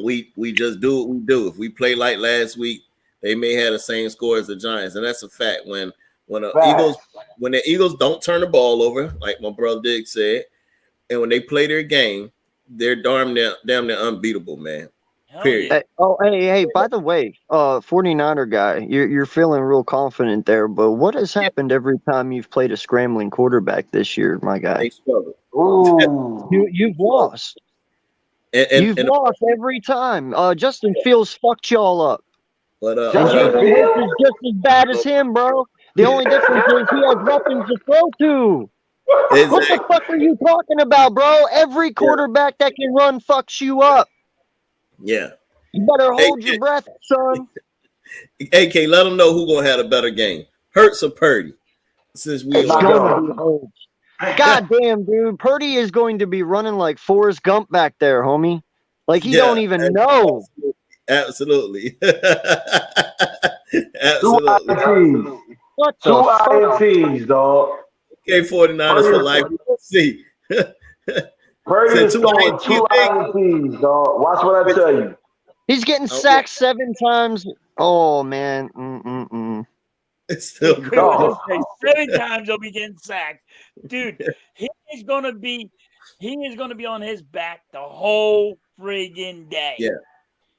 we just do what we do. If we play like last week, they may have the same score as the Giants, and that's a fact. When the Eagles don't turn the ball over, like my brother Dick said, and when they play their game, they're damn near unbeatable, man. Period. Hey, by the way, 49er guy, you're feeling real confident there, but what has happened every time you've played a scrambling quarterback this year, my guy? They struggle. Ooh. You've lost. You've lost every time. Justin Fields fucked y'all up. Jalen Hurts is just as bad as him, bro. The only difference is he has weapons to throw to. Exactly. What the fuck are you talking about, bro? Every quarterback that can run fucks you up. Yeah. You better hold your breath, son. AK, let them know who's gonna have a better game, Hurts or Purdy. Since we God damn, dude, Purdy is going to be running like Forrest Gump back there, homie. Like he don't even know. Absolutely. Absolutely. What the 2 INTs, dog. Okay, 49ers for life. See. Purdy is throwing 2 INTs, dog. Watch what I tell you. He's getting sacked 7 times. Oh man. It's still good. 7 times he'll be getting sacked. Dude, he is gonna be on his back the whole friggin' day. Yeah.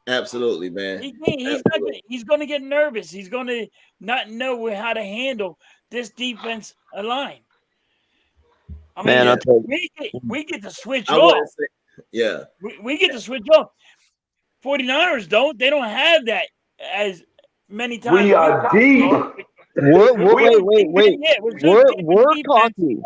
Absolutely, man. He's gonna get nervous. He's gonna not know how to handle this defense line. I mean, we get to switch off. We get to switch off. 49ers don't. They don't have that as many times. We are deep. Wait. We're cocky.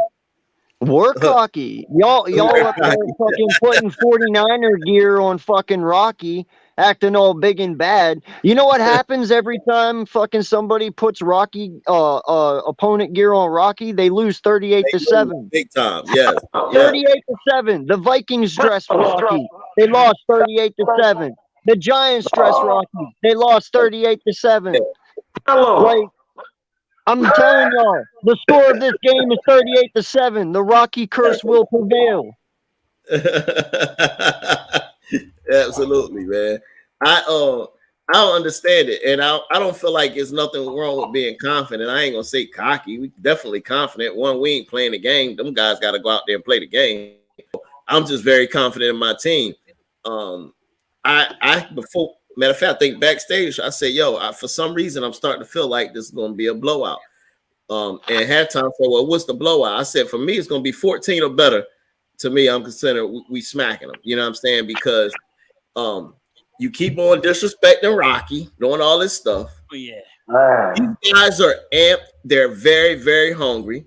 We're cocky. Y'all up there fucking putting 49er gear on fucking Rocky, acting all big and bad. You know what happens every time fucking somebody puts Rocky opponent gear on Rocky? They lose 38-7. Big time, yes. 38-7. The Vikings dress Rocky. They lost 38-7. The Giants dress Rocky. They lost 38-7. Like, I'm telling y'all, the score of this game is 38-7. The Rocky curse will prevail. Absolutely, man. I don't understand it, and I don't feel like there's nothing wrong with being confident. I ain't gonna say cocky. We definitely confident. We ain't playing the game. Them guys got to go out there and play the game. I'm just very confident in my team. Before. Matter of fact, I think backstage, I said, for some reason, I'm starting to feel like this is going to be a blowout. And halftime said, well, what's the blowout? I said, for me, it's going to be 14 or better. To me, I'm considering we smacking them. You know what I'm saying? Because you keep on disrespecting Rocky, doing all this stuff. Oh, yeah. These guys are amped. They're very, very hungry.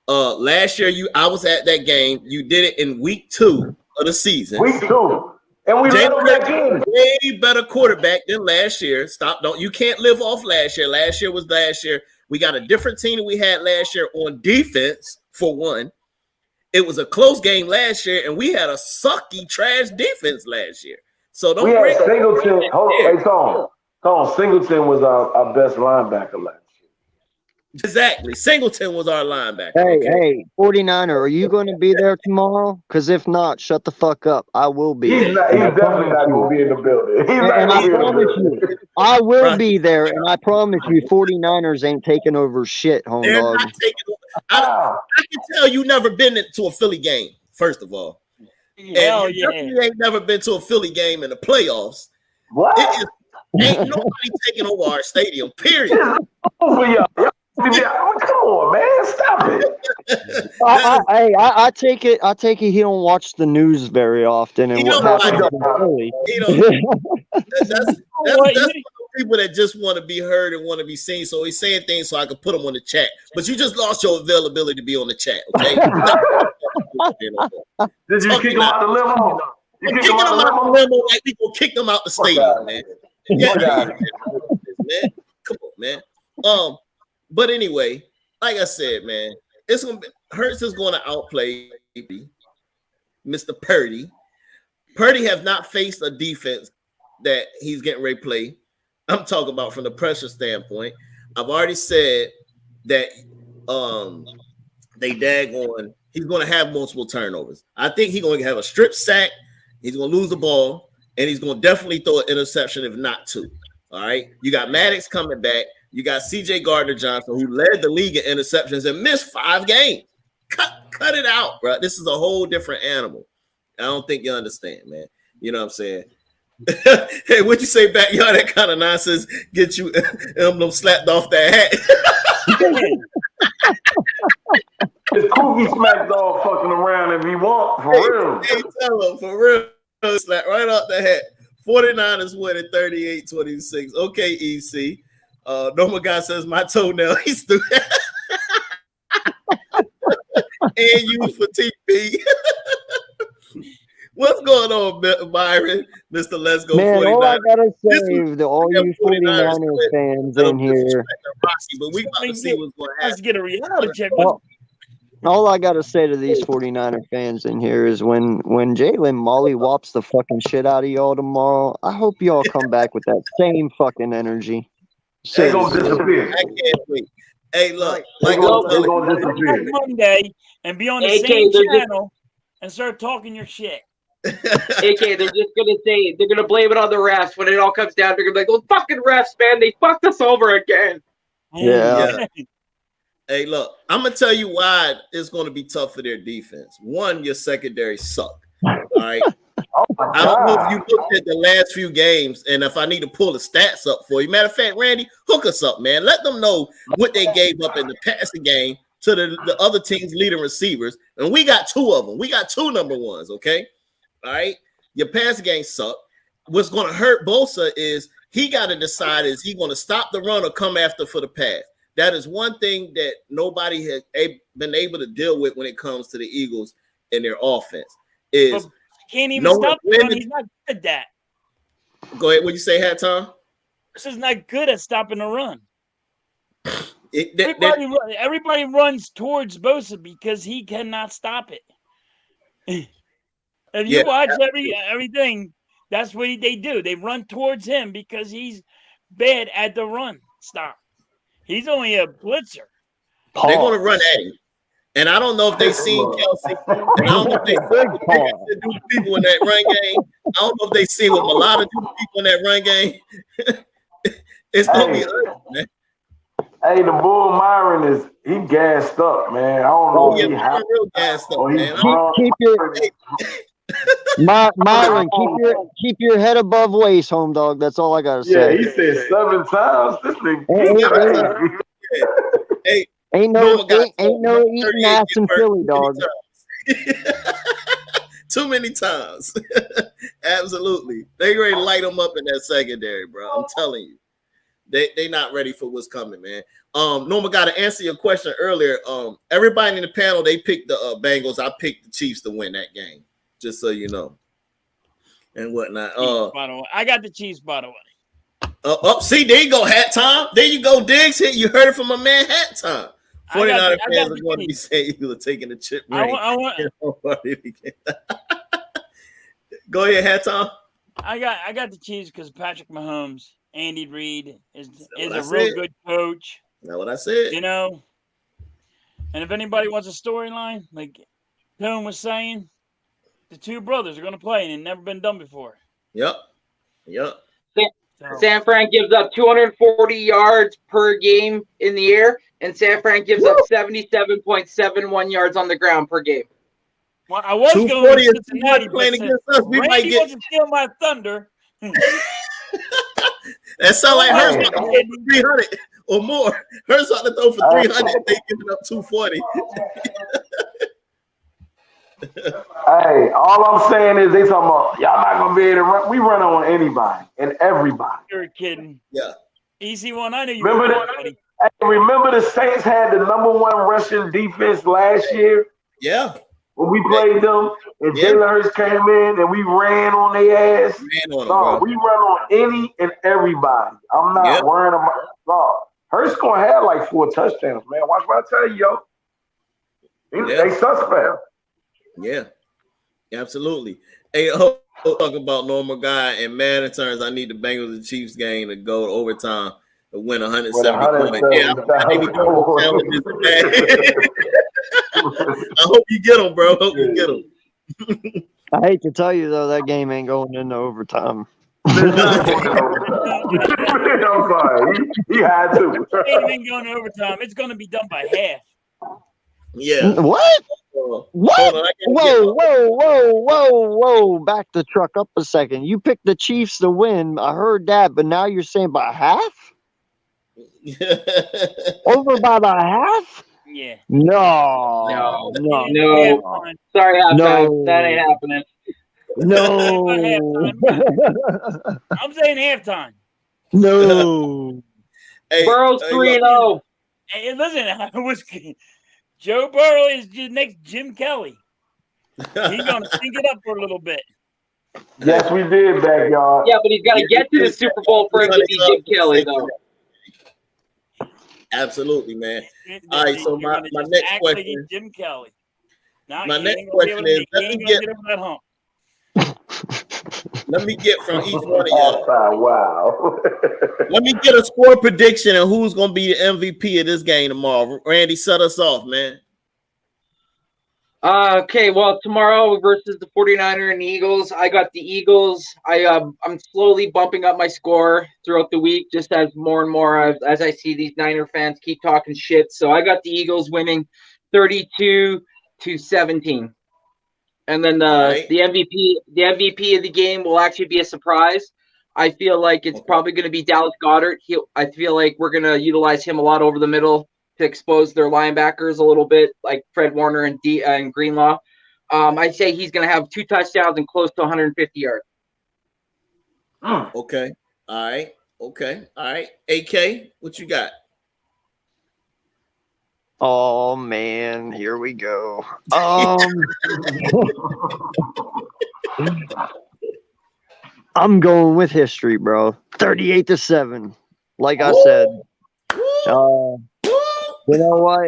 Last year, I was at that game. You did it in week 2 of the season. Week 2. And we let them back in. Way better quarterback than last year. You can't live off last year. Last year was last year. We got a different team than we had last year on defense, for one. It was a close game last year, and we had a sucky, trash defense last year. So don't we had Singleton. Hold on, hey, Tom. Singleton was our best linebacker last year. Exactly. Singleton was our linebacker. Hey, 49er, are you going to be there tomorrow? Because if not, shut the fuck up. I will be. He's definitely not going to be in the building. I will be there, and I promise you, 49ers ain't taking over shit, home dog. I can tell you never been to a Philly game, first of all. Hell and you ain't never been to a Philly game in the playoffs. What? Ain't nobody taking over our stadium, period. Come on, man! Stop it. I take it. He don't watch the news very often, and what happens in Philly. That's people that just want to be heard and want to be seen. So he's saying things so I can put them on the chat. But you just lost your availability to be on the chat. Okay. Did you kick him out the limo? You kick him out the limo like people kick them out the stadium, man. Yeah, man. Come on, man. But anyway, like I said, man, Hurts is going to outplay Mr. Purdy. Purdy have not faced a defense that he's getting ready to play. I'm talking about from the pressure standpoint. I've already said that he's going to have multiple turnovers. I think he's going to have a strip sack. He's going to lose the ball, and he's going to definitely throw an interception, if not two. All right. You got Maddox coming back. You got C.J. Gardner-Johnson, who led the league in interceptions and missed 5 games. Cut it out, bro. This is a whole different animal. I don't think you understand, man. You know what I'm saying? Hey, what'd you say back? Y'all, that kind of nonsense get you them slapped off that hat. It's Cookie Smack Dog fucking around if he want, for real. Hey, tell him, for real. Slap right off the hat. 49ers winning 38-26. Okay, EC. Normal guy says my toenail. He's stupid. And you for TP. What's going on, Byron? Mr. Let's Go 49ers. All I gotta say to all you 49ers fans in here. But we about to see what's going to happen. Let's get a reality check. All I gotta say to these 49er fans in here is when Jalen mollywops the fucking shit out of y'all tomorrow, I hope y'all come back with that same fucking energy. They gonna disappear. I can't wait. Hey, look, they gonna disappear Monday and be on the same channel and start talking your shit. AK, they're just gonna say they're gonna blame it on the refs when it all comes down. They're gonna be like, "Those fucking refs, man, they fucked us over again." Yeah. Hey, look, I'm gonna tell you why it's gonna be tough for their defense. One, your secondary suck. All right. I don't know if you looked at the last few games, and if I need to pull the stats up for you. Matter of fact, Randy, hook us up, man. Let them know what they gave up in the passing game to the other team's leading receivers, and we got 2 of them. We got 2 number ones. Okay. All right, your pass game suck. What's going to hurt Bosa is he got to decide, is he going to stop the run or come after for the pass? That is one thing that nobody has been able to deal with when it comes to the Eagles and their offense. Is can't even stop the run. He's not good at that. Go ahead. What you say, Hat Tom? This is not good at stopping the run. Everybody runs towards Bosa because he cannot stop it. If you watch everything, that's what they do. They run towards him because he's bad at the run stop. He's only a blitzer. They're going to run at him. And I don't know if they've seen Kelsey. And I don't know if they've seen people in that run game. I don't know if they've seen what Mulata do people in that run game. It's going to be ugly, man. Hey, the Bull Myron he gassed up, man. I don't know. Real gassed up, man. Myron, keep your head above waist, home dog. That's all I gotta say. Yeah, he said 7 times. This nigga. Ain't no eating ass in Philly, dog. Too many times. Absolutely. They ready to light them up in that secondary, bro. I'm telling you. They not ready for what's coming, man. Norma got to answer your question earlier. Everybody in the panel, they picked the Bengals. I picked the Chiefs to win that game, just so you know, and whatnot. By the way, I got the Chiefs, by the way. See, there you go, Hat Time. There you go, Diggs. You heard it from my man, Hat Time. 49 fans are going to be saying you were taking the chip ring. Go ahead, Hat Time. I got the Chiefs because Patrick Mahomes, Andy Reid is a real good coach. That's what I said. You know, and if anybody wants a storyline, like Tone was saying, the 2 brothers are going to play, and it's never been done before. Yep. San Fran gives up 240 yards per game in the air, and San Fran gives up 77.71 yards on the ground per game. Well, I was going to Cincinnati playing against us. We might get to steal my thunder. That sounds like Hurts about to throw for 300 or more. Hurts about to throw for 300. They giving up 240. Hey, all I'm saying is they talking about y'all not gonna be able to run. We run on anybody and everybody. You're kidding. Yeah. Easy one. I know you. Remember the Saints had the #1 rushing defense last year? Yeah. When we played them and Jalen Hurts came in and we ran on their ass. We run on any and everybody. I'm not worrying about Hurts gonna have like 4 touchdowns, man. Watch what I tell you, yo. They suspect. Yeah. Absolutely. Hey, talk about normal guy and Madden turns. I need the Bengals and Chiefs game to go to overtime to win 170 points. Yeah, I need challenges. I hope you get them, bro. Hope you get them. I hate to tell you though, that game ain't going into overtime. I'm sorry. He had to. It ain't going to overtime. It's going to be done by half. Yeah. What? What? Whoa. Back the truck up a second. You picked the Chiefs to win. I heard that, but now you're saying by half? Over by the half? Yeah. No. Sorry, halftime. No. That ain't happening. No. I'm saying halftime. No. Hey, Burrow's 3-0. Hey, listen, Joe Burrow is the next Jim Kelly. He's going to sync it up for a little bit. Yes, we did, backyard. Yeah, but he's got to get to the Super Bowl for him to be Jim Kelly, though. Absolutely, man. All right, so my next question. Like Jim Kelly. Now, my next question is, let me get from each one of y'all. Wow. Let me get a score prediction and who's going to be the MVP of this game tomorrow. Randy, set us off, man. Okay, well, tomorrow versus the 49ers and the Eagles, I got the Eagles. I'm slowly bumping up my score throughout the week, just as more and more as I see these Niner fans keep talking shit. So I got the Eagles winning 32-17. And then the MVP of the game will actually be a surprise. I feel like it's probably going to be Dallas Goedert. I feel like we're going to utilize him a lot over the middle to expose their linebackers a little bit, like Fred Warner and Greenlaw. I say he's going to have 2 touchdowns and close to 150 yards. Okay. All right. Okay. All right. AK, what you got? Oh man, here we go. I'm going with history, bro. 38-7. Like I said. You know what?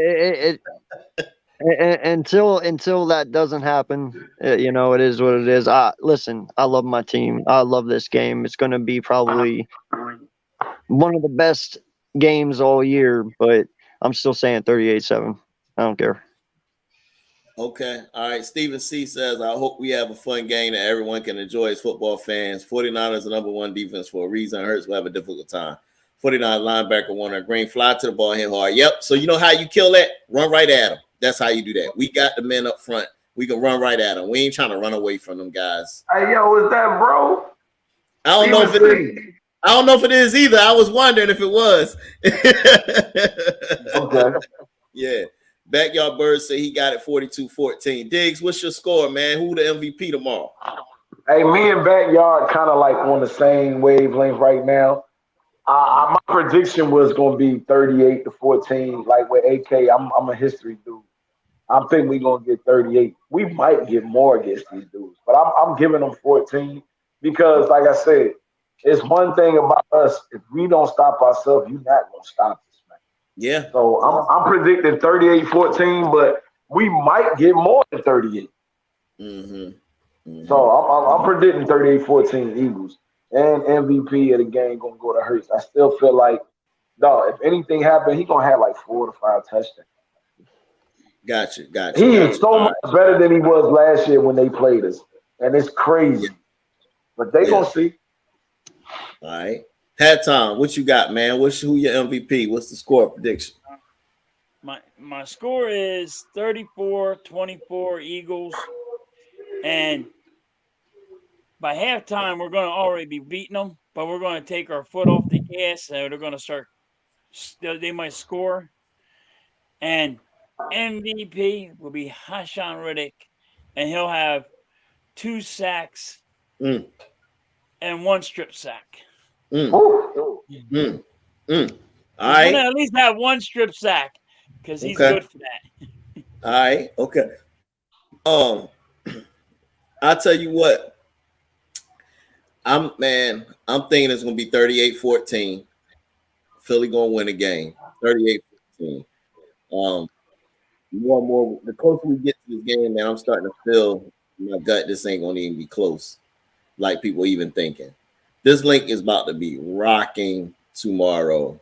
Until that doesn't happen, you know, it is what it is. Listen, I love my team. I love this game. It's going to be probably one of the best games all year, but I'm still saying 38-7. I don't care. Okay. All right. Stephen C. says, I hope we have a fun game that everyone can enjoy as football fans. 49ers are number 1 defense for a reason. Hurts will have a difficult time. 49 linebacker Warner Green, fly to the ball, hit hard. Yep. So you know how you kill that? Run right at them. That's how you do that. We got the men up front. We can run right at them. We ain't trying to run away from them guys. Hey, yo, is that bro? I don't know if it is. I don't know if it is either. I was wondering if it was. Okay. Yeah. Backyard Birds say he got it 42-14. Diggs, what's your score, man? Who the MVP tomorrow? Hey, me and Backyard kind of like on the same wavelength right now. My prediction was going to be 38-14. Like with AK, I'm a history dude. I think we're going to get 38. We might get more against these dudes, but I'm giving them 14 because, like I said, it's one thing about us. If we don't stop ourselves, you're not going to stop us, man. Yeah. So I'm predicting 38-14, but we might get more than 38. So I'm predicting 38-14 Eagles. And MVP of the game gonna go to Hurts. I still feel like, if anything happened, he gonna have like 4 to 5 touchdowns. Gotcha. He is so much better than he was last year when they played us, and it's crazy. But they gonna see. All right, Pat Tom, what you got, man? Who your MVP? What's the score prediction? My score is 34-24 Eagles, and by halftime, we're going to already be beating them, but we're going to take our foot off the gas, and they're going to start. They might score, and MVP will be Hassan Reddick, and he'll have 2 sacks and 1 strip sack. All right. He's gonna at least have 1 strip sack because he's good for that. All right. Okay. I'll tell you what. I'm thinking it's gonna be 38-14. Philly gonna win a game. 38-14. More and more, the closer we get to this game, man, I'm starting to feel my gut, this ain't gonna even be close, like people even thinking. This link is about to be rocking tomorrow.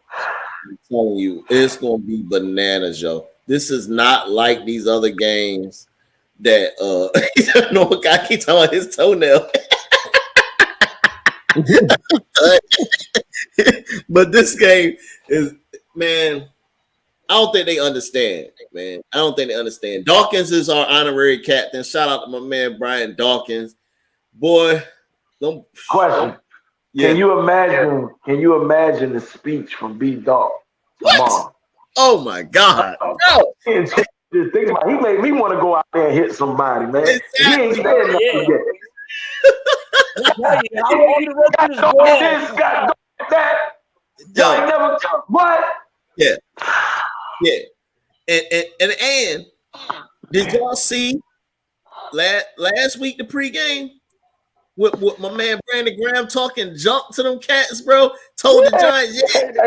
I'm telling you, it's gonna be bananas, yo. This is not like these other games that no guy keeps talking about his toenail. But this game is, man, I don't think they understand, man. I don't think they understand. Dawkins is our honorary captain. Shout out to my man Brian Dawkins. Boy, don't question. Yeah. Can you imagine the speech from B Dog tomorrow? Oh my God. No. Just think about it. He made me want to go out there and hit somebody, man. Exactly. He ain't saying nothing yet. Got that. Y'all ain't never talk. What? Yeah. Yeah. And did y'all see last week the pregame with my man Brandon Graham talking junk to them cats, bro? Told the Giants, that's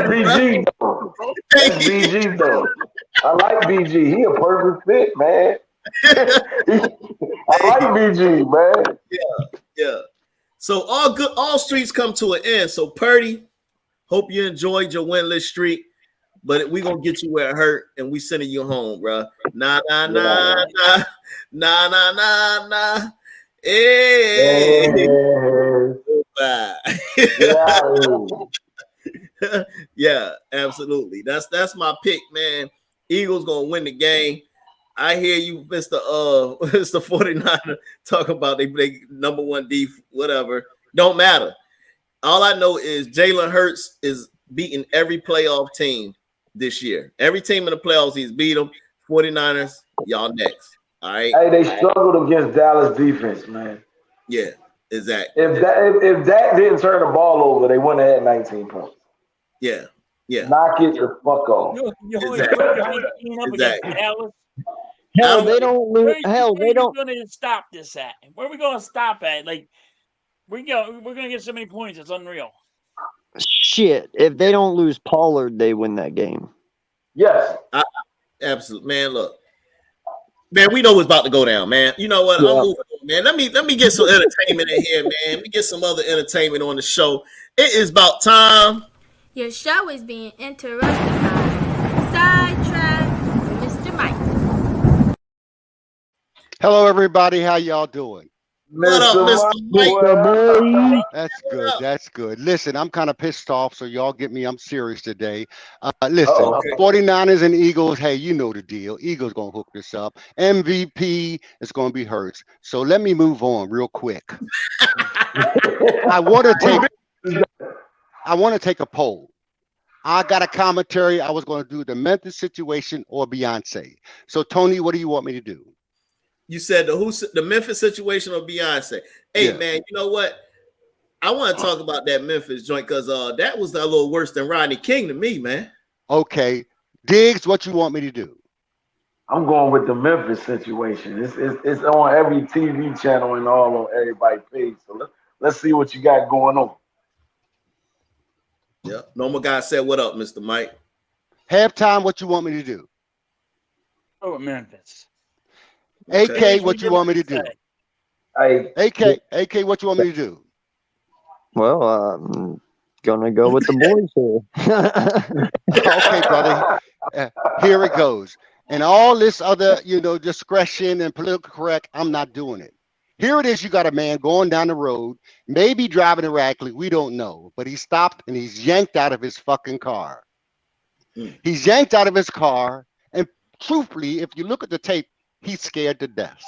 BG though. That's BG though. I like BG. He a perfect fit, man. I like BG, man. Yeah. So all streaks come to an end. So Purdy, hope you enjoyed your winless streak, but we gonna get you where it hurt, and we sending you home, bro. Nah. Hey. Yeah, absolutely. That's my pick, man. Eagles gonna win the game. I hear you, Mr. 49er, talking about they number one whatever. Don't matter. All I know is Jalen Hurts is beating every playoff team this year. Every team in the playoffs, he's beat them. 49ers, y'all next. All right. Hey, they struggled against Dallas defense, man. Yeah, exactly. If that didn't turn the ball over, they wouldn't have had 19 points. Yeah. Knock it the fuck off. Exactly. Hell, they don't lose. Hell, they don't. Where are we going to stop this at? Where are we going to stop at? Like, we're going to get so many points. It's unreal. Shit, if they don't lose Pollard, they win that game. Yes. Absolutely. Man, look. Man, we know what's about to go down, man. You know what? Yeah. I'm moving on, man. Let me get some entertainment in here, man. Let me get some other entertainment on the show. It is about time. Your show is being interrupted by SportzRap, Mr. Mike. Hello, everybody. How y'all doing? What up, Mr. Mike? That's good. That's good. Listen, I'm kind of pissed off, so y'all get me. I'm serious today. Listen, 49ers and Eagles, hey, you know the deal. Eagles going to hook this up. MVP is going to be Hurts. So let me move on real quick. I want to take a poll. I got a commentary. I was going to do the Memphis situation or Beyonce. So, Tony, what do you want me to do? You said the Memphis situation or Beyonce. Hey, man, you know what? I want to talk about that Memphis joint because that was a little worse than Rodney King to me, man. Okay. Diggs, what you want me to do? I'm going with the Memphis situation. It's on every TV channel and all on everybody's page. So let's see what you got going on. Yeah. Normal guy said, "What up, Mr. Mike?" Halftime, what you want me to do? Oh, Memphis. AK, what you want me to do? AK, what you want me to do? Well, I'm gonna go with the boys here. Okay, brother. Here it goes. And all this other, discretion and political correct, I'm not doing it. Here it is. You got a man going down the road, maybe driving erratically. We don't know, but he stopped and he's yanked out of his fucking car. He's yanked out of his car, and truthfully, if you look at the tape, he's scared to death.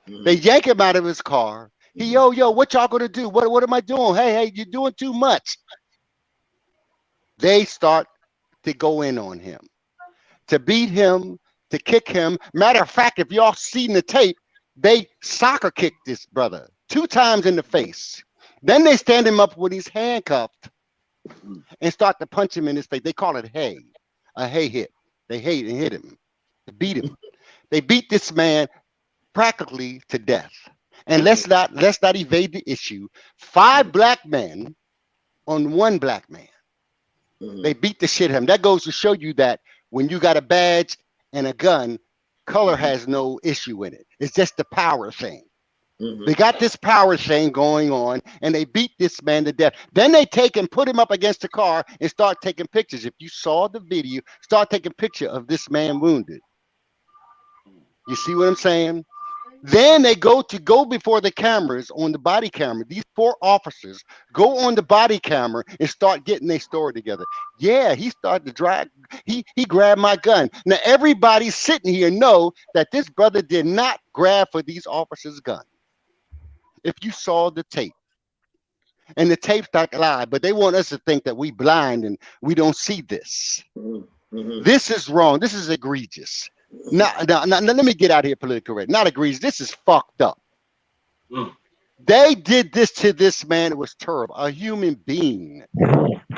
They yank him out of his car. He, yo, what y'all gonna do? What am I doing? Hey, you're doing too much. They start to go in on him, to beat him, to kick him. Matter of fact, if y'all seen the tape, they soccer kicked this brother 2 times in the face. Then they stand him up when he's handcuffed and start to punch him in his face. They call it a hay hit. They hit him, they beat him. They beat this man practically to death. And let's not evade the issue. 5 black men on 1 black man. They beat the shit out of him. That goes to show you that when you got a badge and a gun, color has no issue in it. It's just the power thing. Mhm. They got this power thing going on, and they beat this man to death. Then they take and put him up against the car and start taking pictures. If you saw the video, start taking picture of this man wounded. You see what I'm saying? Then they go before the cameras on the body camera. These 4 officers go on the body camera and start getting their story together. Yeah, he started to drag. He grabbed my gun. Now everybody sitting here know that this brother did not grab for these officers' gun. If you saw the tape, and the tape's not live, but they want us to think that we blind and we don't see this. Mhm. This is wrong. This is egregious. Now, let me get out of here politically correct. Not egregious. This is fucked up. They did this to this man. It was terrible. A human being.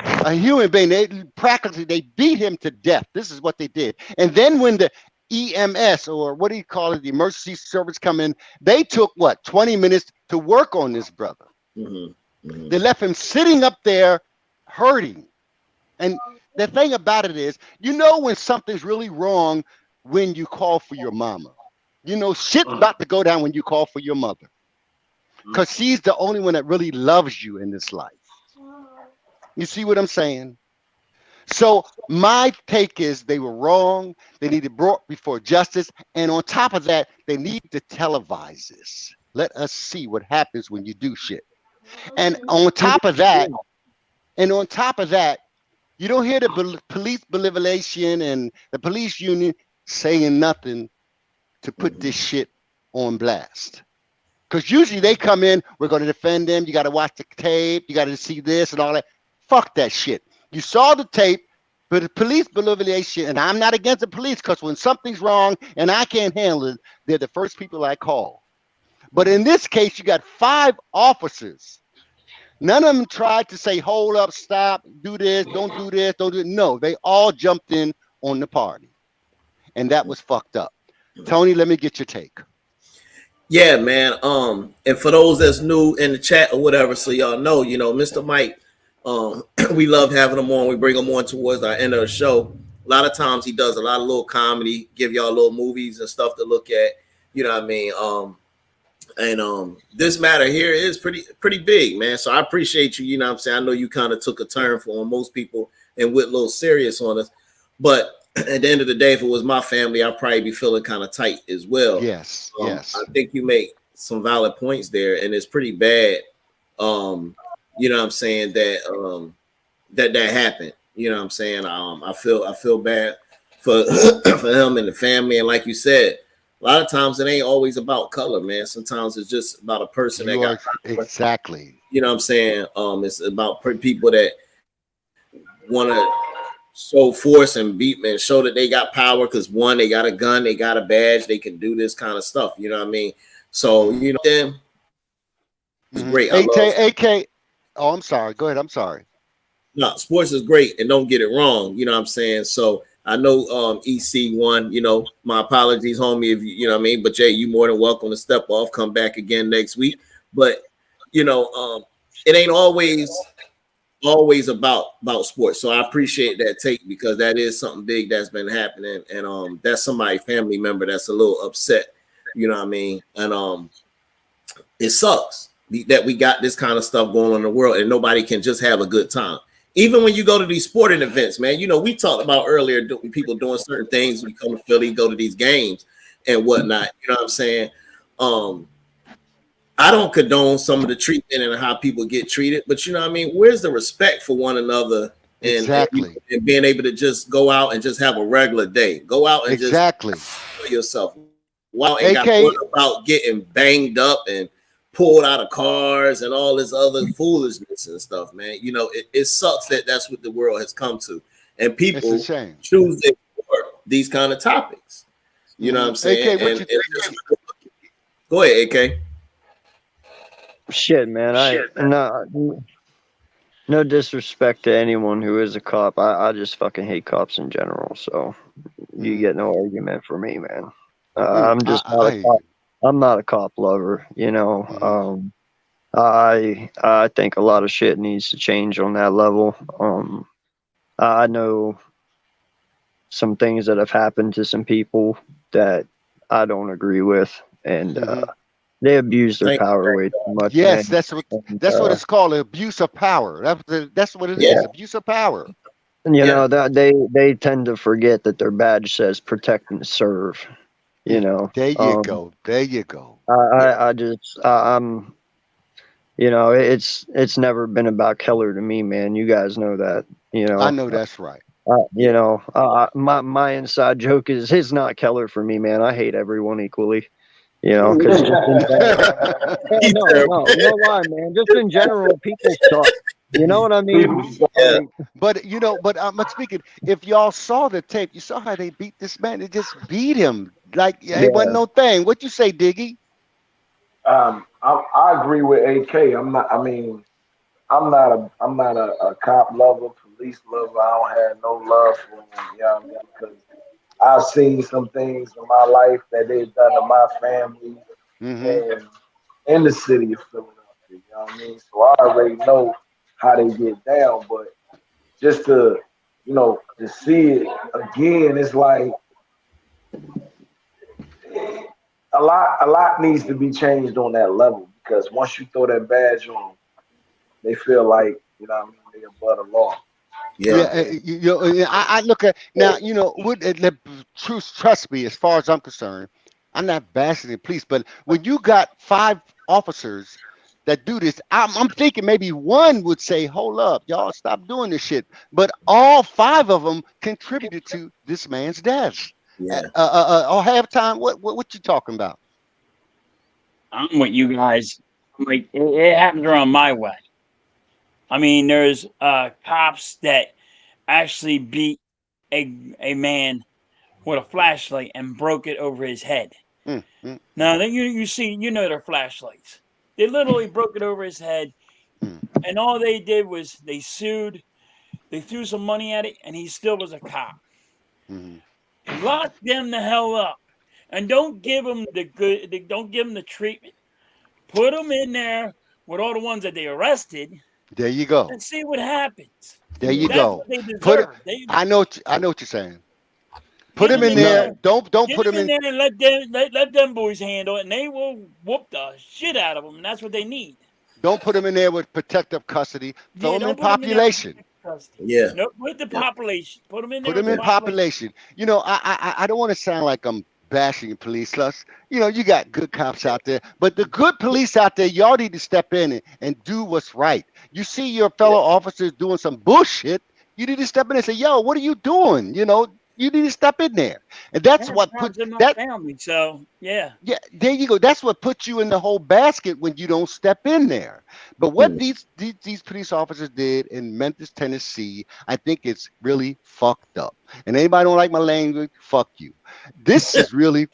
A human being. They beat him to death. This is what they did. And then when the EMS, or what do you call it, the emergency service come in, they took 20 minutes to work on this brother. They left him sitting up there hurting. And the thing about it is, you know when something's really wrong when you call for your mama. You know shit's about to go down when you call for your mother. Because she's the only one that really loves you in this life. You see what I'm saying? So my take is they were wrong. They need to be brought before justice. And on top of that, they need to televise this. Let us see what happens when you do shit. And on top of that, you don't hear the police believation and the police union saying nothing to put this shit on blast. Because usually they come in, we're going to defend them. You got to watch the tape. You got to see this and all that. Fuck that shit. You saw the tape, but the police believation, and I'm not against the police because when something's wrong and I can't handle it, they're the first people I call. But in this case, you got 5 officers. None of them tried to say, hold up, stop, do this, don't do this, don't do it. No, they all jumped in on the party. And that was fucked up. Tony, let me get your take. Yeah, man. And for those that's new in the chat or whatever, so y'all know, Mr. Mike, we love having him on. We bring him on towards our end of the show. A lot of times he does a lot of little comedy, give y'all little movies and stuff to look at. You know what I mean? And this matter here is pretty big, man. So I appreciate you. You know what I'm saying? I know you kind of took a turn for most people and went a little serious on us. But at the end of the day, if it was my family, I'd probably be feeling kind of tight as well. Yes. I think you make some valid points there, and it's pretty bad. You know what I'm saying, that that happened. You know what I'm saying? I feel bad for for him and the family. And like you said, a lot of times it ain't always about color, man. Sometimes it's just about a person that got exactly. You know what I'm saying? It's about people that want to show force and beat, man, show that they got power because one, they got a gun, they got a badge, they can do this kind of stuff. You know what I mean? So it's great. AK. Oh, I'm sorry. Go ahead. I'm sorry. No, sports is great, and don't get it wrong. You know what I'm saying? So I know EC won. My apologies, homie, if you know what I mean. But Jay, you more than welcome to step off, come back again next week. But it ain't always about sports. So I appreciate that take because that is something big that's been happening, and that's somebody's family member that's a little upset. You know what I mean? And it sucks that we got this kind of stuff going on in the world, and nobody can just have a good time. Even when you go to these sporting events, man, we talked about earlier people doing certain things. We come to Philly, go to these games and whatnot. You know what I'm saying? I don't condone some of the treatment and how people get treated, but you know what I mean? Where's the respect for one another and being able to just go out and just have a regular day? Go out and just enjoy yourself. Wow, and got worried about getting banged up and pulled out of cars and all this other foolishness and stuff, man. It sucks that that's what the world has come to, and people choose to ignore these kind of topics. You know what I'm saying? AK, go ahead, AK. Shit, man. No disrespect to anyone who is a cop. I just fucking hate cops in general. So you get no argument for me, man. I'm just not a cop. I'm not a cop lover, I think a lot of shit needs to change on that level. I know some things that have happened to some people that I don't agree with, and they abuse their power way too much. Yes, man. that's what it's called, abuse of power. That's what it is, abuse of power. And you know that they tend to forget that their badge says protect and serve. You know. There you go. There you go. I'm. You know, it's never been about Keller to me, man. You guys know that. You know. I know that's right. You know, my inside joke is it's not Keller for me, man. I hate everyone equally. You know, because no lie, man. Just in general, people suck. You know what I mean? Yeah. But you know, I'm speaking. If y'all saw the tape, you saw how they beat this man. They just beat him like it wasn't no thing. What you say, Diggy? I agree with AK. I'm not a cop lover, police lover. I don't have no love for them. You know what I mean? Because I've seen some things in my life that they've done to my family and in the city of Philadelphia. You know what I mean? So I already know how they get down. But just to, you know, to see it again, it's like a lot needs to be changed on that level, because once you throw that badge on, they feel like, you know what I mean, they're above the law. You know, I look at now. You know, trust me. As far as I'm concerned, I'm not bashing the police, but when you got 5 officers that do this, I'm thinking maybe one would say, "Hold up, y'all, stop doing this shit." But all 5 of them contributed to this man's death. Yeah. Or halftime. What you talking about? I'm with you guys. Like it happens around my way. I mean, there's cops that actually beat a man with a flashlight and broke it over his head. Now, then you see, you know their flashlights. They literally broke it over his head, and all they did was they sued. They threw some money at it, and he still was a cop. Lock them the hell up, and don't give them don't give them the treatment. Put them in there with all the ones that they arrested. There you go. And see what happens. There you That's go. what they deserve. I know what you're saying. Put them in there. Don't put them in there and let them boys handle it, and they will whoop the shit out of them. And that's what they need. Don't put them in there with protective custody. Throw them in population. No, put the population. Put them in there. Put them in population. You know, I don't want to sound like I'm bashing police. You know, you got good cops out there, but the good police out there, y'all need to step in and do what's right. You see your fellow officers doing some bullshit, you need to step in and say, "Yo, what are you doing?" You know, you need to step in there, and that's what puts that family. So yeah, there you go. That's what puts you in the whole basket when you don't step in there. But what these police officers did in Memphis, Tennessee, I think it's really fucked up. And anybody don't like my language, fuck you. This is really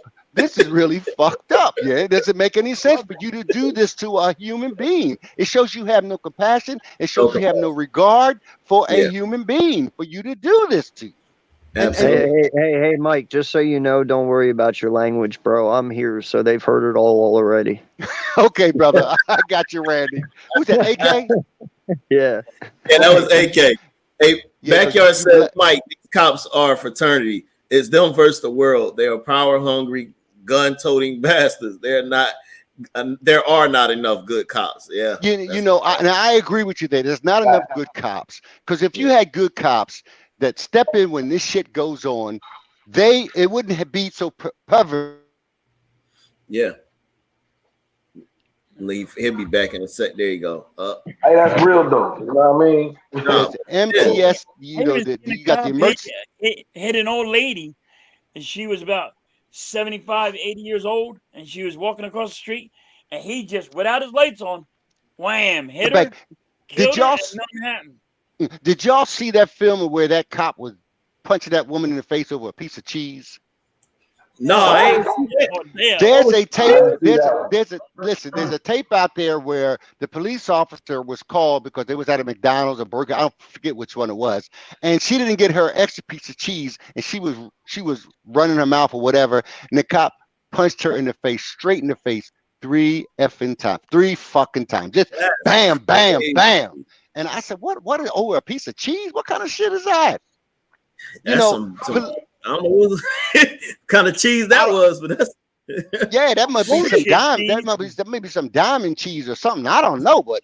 fucked up. Yeah, it doesn't make any sense for you to do this to a human being. It shows you have no compassion. It shows you have no regard for a human being for you to do this to. Hey, Mike, just so you know, don't worry about your language, bro. I'm here, so they've heard it all already. Okay, brother. I got you, Randy. Who's that, AK? Yeah, that was AK. Hey, Backyard says, Mike, these cops are a fraternity. It's them versus the world. They are power-hungry, gun-toting bastards. There are not enough good cops. Yeah. You know, I agree with you there. There's not enough good cops. Because if you had good cops that step in when this shit goes on, it wouldn't have been so pervert. Yeah. He'll be back in a sec. There you go. Hey, that's real though. You know what I mean? MTS, you know, you got the emergency. Hit an old lady, and she was about 75, 80 years old, and she was walking across the street, and he just, without his lights on, wham, hit her. Did y'all? Nothing happened. Did y'all see that film where that cop was punching that woman in the face over a piece of cheese? No, I ain't seen that. There's a tape. There's a tape out there where the police officer was called because they was at a McDonald's or Burger. I don't forget which one it was, and she didn't get her extra piece of cheese, and she was running her mouth or whatever, and the cop punched her in the face, straight in the face, 3 fucking times, just bam, bam, bam. And I said, what over a piece of cheese? What kind of shit is that? You know, I don't know what kind of cheese that was, but Yeah, that must be some Bullshit, diamond. Steve. That may be some diamond cheese or something. I don't know, but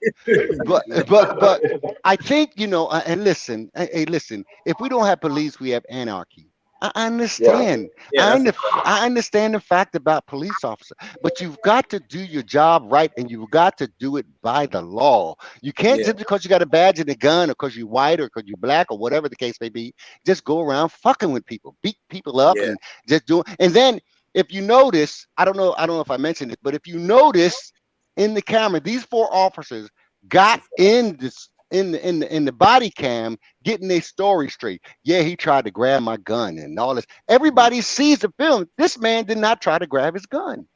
I think And listen, hey, listen. If we don't have police, we have anarchy. I understand. Yeah, I understand the fact about police officer, but you've got to do your job right, and you've got to do it by the law. You can't just because you got a badge and a gun, or because you're white, or because you're black, or whatever the case may be, just go around fucking with people, beat people up, and just do it. And then if you notice, I don't know if I mentioned it, but if you notice in the camera, these 4 officers got in the body cam, getting their story straight. Yeah, he tried to grab my gun and all this. Everybody sees the film. This man did not try to grab his gun.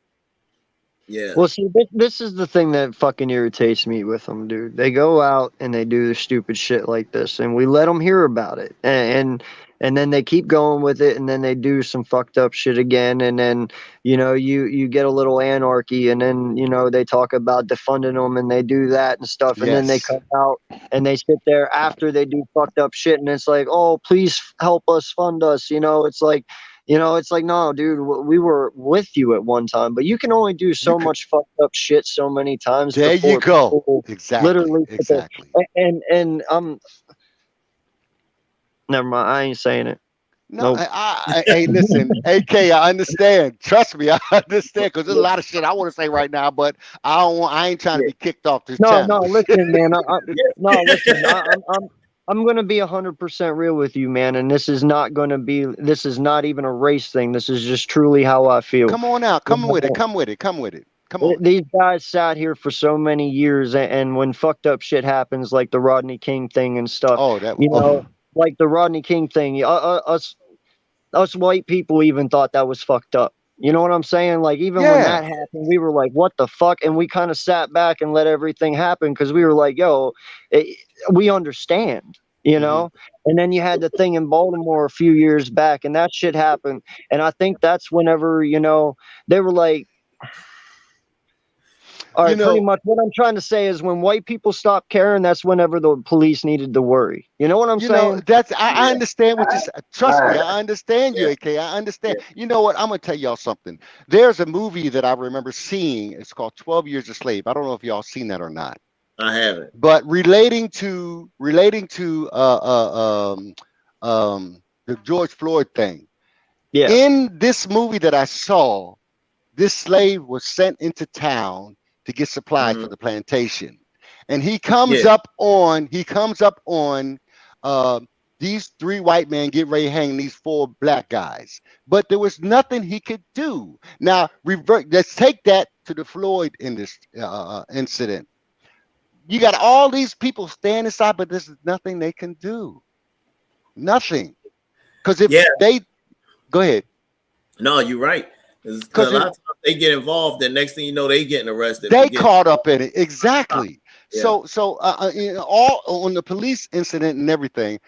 Yeah. Well, see, this is the thing that fucking irritates me with them, dude. They go out and they do the stupid shit like this, and we let them hear about it, and then they keep going with it, and then they do some fucked up shit again, and then you get a little anarchy, and then they talk about defunding them, and they do that and stuff, and then they come out and they sit there after they do fucked up shit, and it's like, oh, please help us, fund us, it's like. It's like, no, dude, we were with you at one time, but you can only do so much fucked up shit so many times. There you go. Exactly. Literally. Exactly. And never mind. I ain't saying it. No, Nope. Hey, listen, AK, I understand. Trust me, I understand, because there's a lot of shit I want to say right now, but I ain't trying to be kicked off this channel. No, listen, man. Listen, I'm going to be 100% real with you, man. And this is not even a race thing. This is just truly how I feel. Come on out. Come with it. Come on. These guys sat here for so many years. And when fucked up shit happens, like the Rodney King thing and stuff, like the Rodney King thing, us white people even thought that was fucked up. You know what I'm saying? Like, even when that happened, we were like, what the fuck? And we kind of sat back and let everything happen because we were like, yo, we understand, And then you had the thing in Baltimore a few years back, and that shit happened. And I think that's whenever, they were like, all right, pretty much what I'm trying to say is when white people stopped caring, that's whenever the police needed to worry. You know what I'm saying? I understand what you said. Trust me, I understand you, AK. I understand. You know what? I'm going to tell y'all something. There's a movie that I remember seeing. It's called 12 Years a Slave. I don't know if y'all seen that or not. I haven't. But relating to the George Floyd thing. Yeah. In this movie that I saw, this slave was sent into town to get supplies for the plantation, and he comes up on these 3 white men get ready to hang these 4 black guys, but there was nothing he could do. Now let's take that to the Floyd in this incident. You got all these people standing aside, but there's nothing they can do. Nothing, because if they go ahead. No, you're right. Because a lot of times they get involved, and next thing you know, they getting arrested. They caught up in it. Exactly. Yeah. So all on the police incident and everything,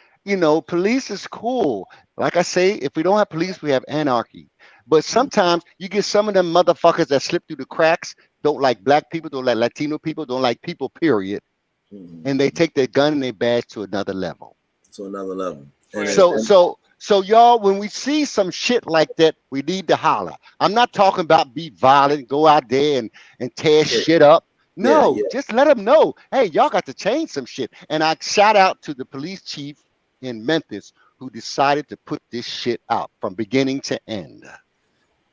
police is cool. Like I say, if we don't have police, we have anarchy. But sometimes you get some of them motherfuckers that slip through the cracks, don't like black people, don't like Latino people, don't like people, period. And they take their gun and their badge to another level. So y'all, when we see some shit like that, we need to holler. I'm not talking about be violent, go out there and tear shit up. No, just let them know, hey, y'all got to change some shit. And I shout out to the police chief in Memphis who decided to put this shit out from beginning to end.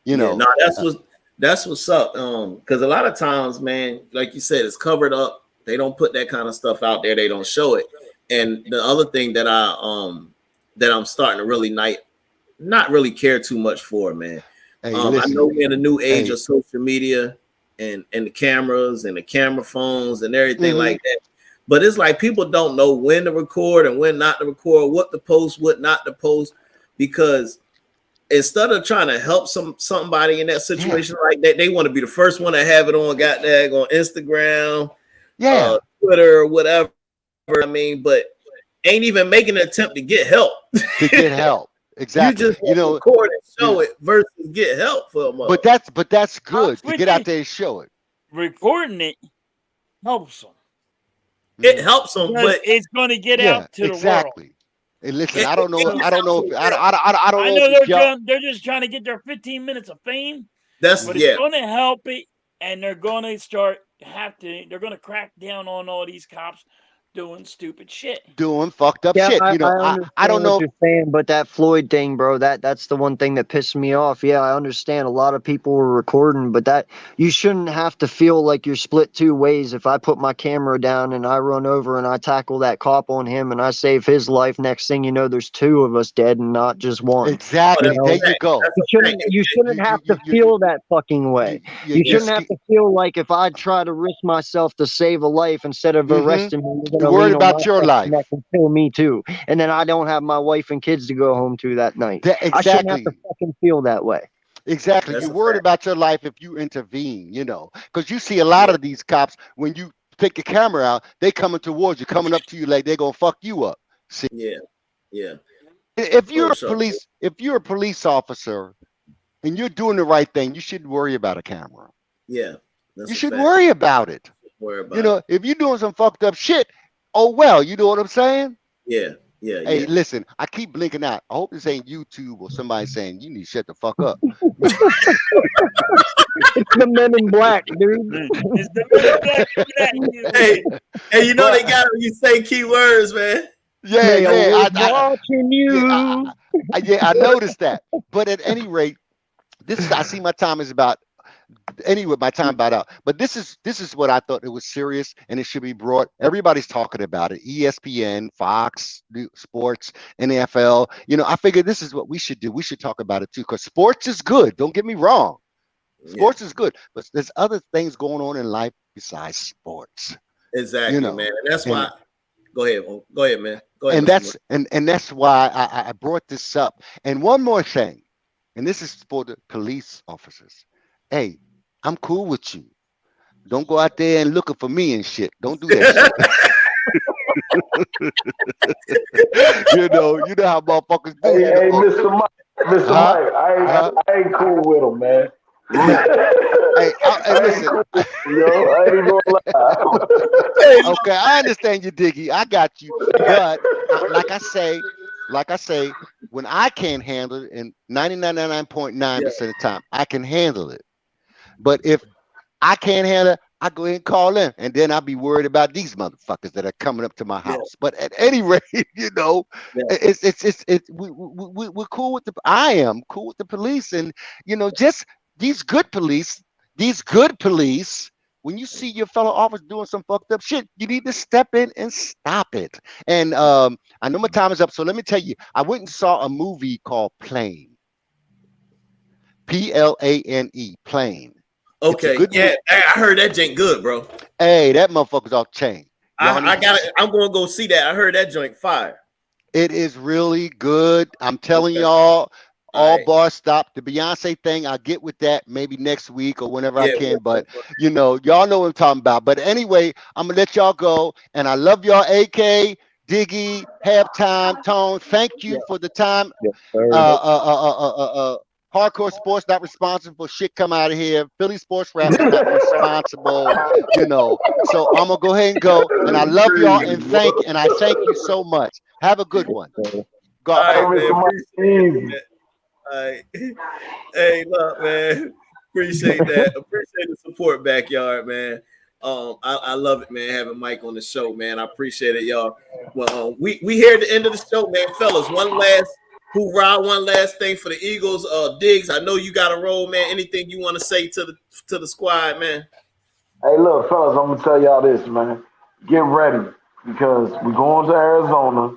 That's what's up. Because a lot of times, man, like you said, it's covered up. They don't put that kind of stuff out there. They don't show it. And the other thing that I'm starting to really not really care too much for, man. Hey, I know we're in a new age of social media and the cameras and the camera phones and everything like that. But it's like people don't know when to record and when not to record, what to post, what not to post, because instead of trying to help somebody in that situation like that, they want to be the first one to have it on Instagram, Twitter, whatever. I mean, but ain't even making an attempt to get help. Exactly. You just record and show it versus get help for a month. But that's good to get out there and show it. Recording it helps them. It helps them, but it's going to get out to the world. Hey, listen, I don't know. They're just trying to get their 15 minutes of fame. But it's going to help it, and they're going to they're going to crack down on all these cops doing stupid shit, doing fucked up shit. You know, I don't know what you're saying, but that Floyd thing, bro, that's the one thing that pissed me off. Yeah, I understand a lot of people were recording, but that you shouldn't have to feel like you're split two ways. If I put my camera down and I run over and I tackle that cop on him and I save his life, next thing you know, there's two of us dead and not just one. Exactly. You know? There you go. You shouldn't have to feel that fucking way. You shouldn't have to feel like if I try to risk myself to save a life instead of arresting me, you're worried about your life. That can kill me too, and then I don't have my wife and kids to go home to that night. Exactly. I shouldn't have to fucking feel that way. Exactly. You're worried about your life if you intervene, you know, because you see a lot of these cops, when you take your camera out, they coming towards you, coming up to you like they're gonna fuck you up. See? Yeah. If you're a police officer and you're doing the right thing, you shouldn't worry about a camera. Yeah. You should worry about it. You know, if you're doing some fucked up shit, oh well, you know what I'm saying? Yeah. Hey, listen, I keep blinking out. I hope this ain't YouTube or somebody saying you need to shut the fuck up. It's the Men in Black, dude. It's the Men in Black. Hey, you know they got when you say keywords, man. Yeah. Watching you. I noticed that. But at any rate, I see my time is about. Anyway, my time about out. But this is what I thought it was serious and it should be brought. Everybody's talking about it. ESPN, Fox, Sports, NFL. You know, I figured this is what we should do. We should talk about it too, because sports is good. Don't get me wrong. Sports is good, but there's other things going on in life besides sports. Exactly, man. And that's why. Go ahead, man. Go ahead. And that's why I brought this up. And one more thing, and this is for the police officers. Hey, I'm cool with you. Don't go out there and looking for me and shit. Don't do that shit. you know how motherfuckers do. Hey, Mr. Mike, I ain't cool with him, man. Hey, listen. I ain't gonna lie. Okay, I understand you, Diggy. I got you. But like I say, when I can't handle it, and 99.9% of the time, I can handle it. But if I can't handle it, I go ahead and call in, and then I'll be worried about these motherfuckers that are coming up to my house. Yeah. But at any rate, you know, we're cool with I am cool with the police, and you know, just these good police. When you see your fellow officer doing some fucked up shit, you need to step in and stop it. And I know my time is up, so let me tell you, I went and saw a movie called Plane. Plane. Plane. Okay, yeah, I heard that joint good, bro. Hey, that motherfucker's off chain. I'm gonna go see that. I heard that joint fire. It is really good. I'm telling y'all, all bars stop. The Beyonce thing, I'll get with that maybe next week or whenever I can. But you know, y'all know what I'm talking about. But anyway, I'm gonna let y'all go. And I love y'all, AK, Diggy, Halftime, Tone. Thank you for the time. Hardcore Sports not responsible for shit come out of here. Philly SportzRap is not responsible, you know. So I'm gonna go ahead and go. And I love y'all and I thank you so much. Have a good one. Go ahead. Hey, look, man. Appreciate that. Appreciate the support, Backyard, man. I love it, man, having Mike on the show, man. I appreciate it, y'all. Well, we here at the end of the show, man. Fellas, one last thing for the Eagles. Diggs, I know you got a roll, man. Anything you want to say to the squad, man? Hey, look, fellas, I'm gonna tell y'all this, man. Get ready because we're going to Arizona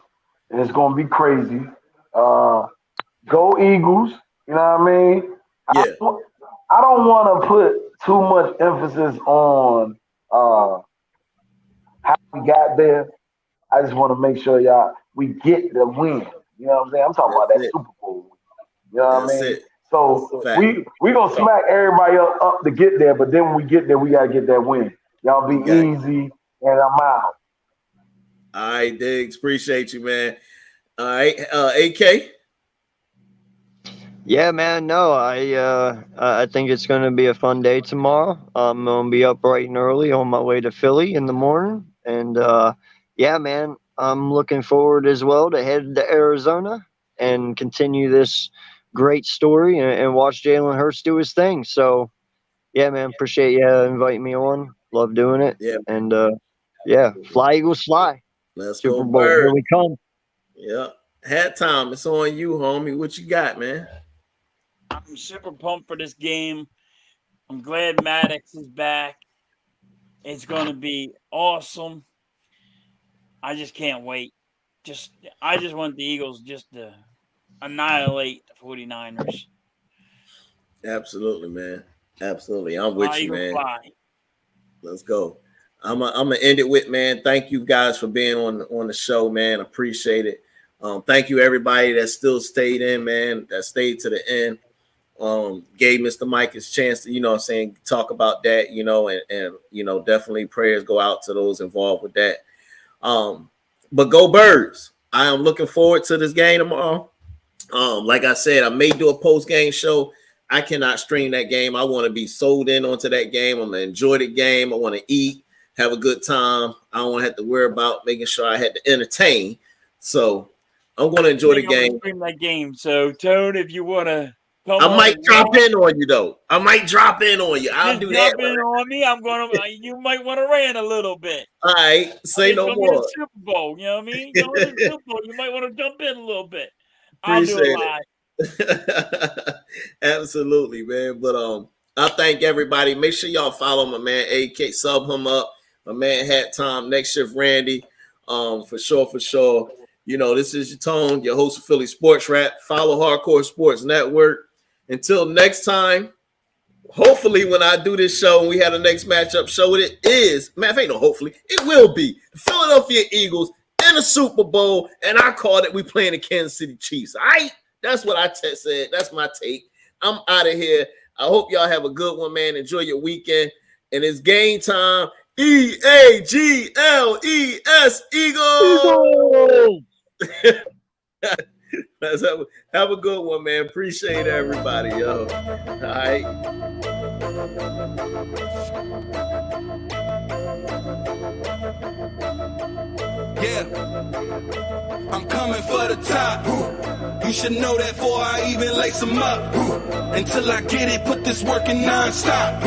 and it's gonna be crazy. Go Eagles, you know what I mean? Yeah. I don't want to put too much emphasis on how we got there. I just want to make sure we get the win. You know what I'm saying? I'm talking about that Super Bowl. You know what I mean? So we gonna smack everybody up to get there, but then when we get there, we gotta get that win. Y'all be easy, and I'm out. All right, Diggs, appreciate you, man. All right, AK. Yeah, man. No, I think it's gonna be a fun day tomorrow. I'm gonna be up bright and early on my way to Philly in the morning, and yeah, man. I'm looking forward as well to head to Arizona and continue this great story and watch Jalen Hurts do his thing. So, yeah, man, appreciate you inviting me on. Love doing it. Yeah. And, yeah, fly, Eagles, fly. Let's Super go, Bowl. Bird. Here we come. Yeah. Hat time. It's on you, homie. What you got, man? I'm super pumped for this game. I'm glad Maddox is back. It's going to be awesome. I just can't wait. I just want the Eagles just to annihilate the 49ers. Absolutely, man. Absolutely. I'm with you, man. Fly. Let's go. I'm gonna end it with, man, thank you guys for being on the show, man. Appreciate it. Thank you everybody that still stayed in, man, that stayed to the end. Gave Mr. Mike his chance to, you know what I'm saying, talk about that, you know, and you know, definitely prayers go out to those involved with that. But go Birds. I am looking forward to this game tomorrow. Like I said, I may do a post-game show. I cannot stream that game. I want to be sold in onto that game. I'm going to enjoy the game. I want to eat, have a good time. I don't want to have to worry about making sure I had to entertain. So I'm going to enjoy the game. Stream that game. So, Toad, if you want to I might drop in on you, though. I might drop in on you. I'll do that. Drop in on me. I'm going to. You might want to rant a little bit. All right. Say no more. Super Bowl, you know what I mean? Super Bowl, you might want to jump in a little bit. Appreciate I'll do it live. Absolutely, man. But I thank everybody. Make sure y'all follow my man AK, sub him up. My man Hat Tom, Next Shift Randy. For sure. You know, this is your Tone, your host of Philly Sports Rap. Follow Hardcore Sports Network. Until next time, hopefully when I do this show and we have the next matchup show, it is, man, ain't no hopefully, it will be the Philadelphia Eagles in the Super Bowl, and I called it, we playing the Kansas City Chiefs. All right? That's what I said. That's my take. I'm out of here. I hope y'all have a good one, man. Enjoy your weekend. And it's game time. EAGLES, Eagles. Let's have a good one, man. Appreciate everybody, yo. All right. Yeah, I'm coming for the top. You should know that before I even lace them up. Until I get it, put this work in non-stop.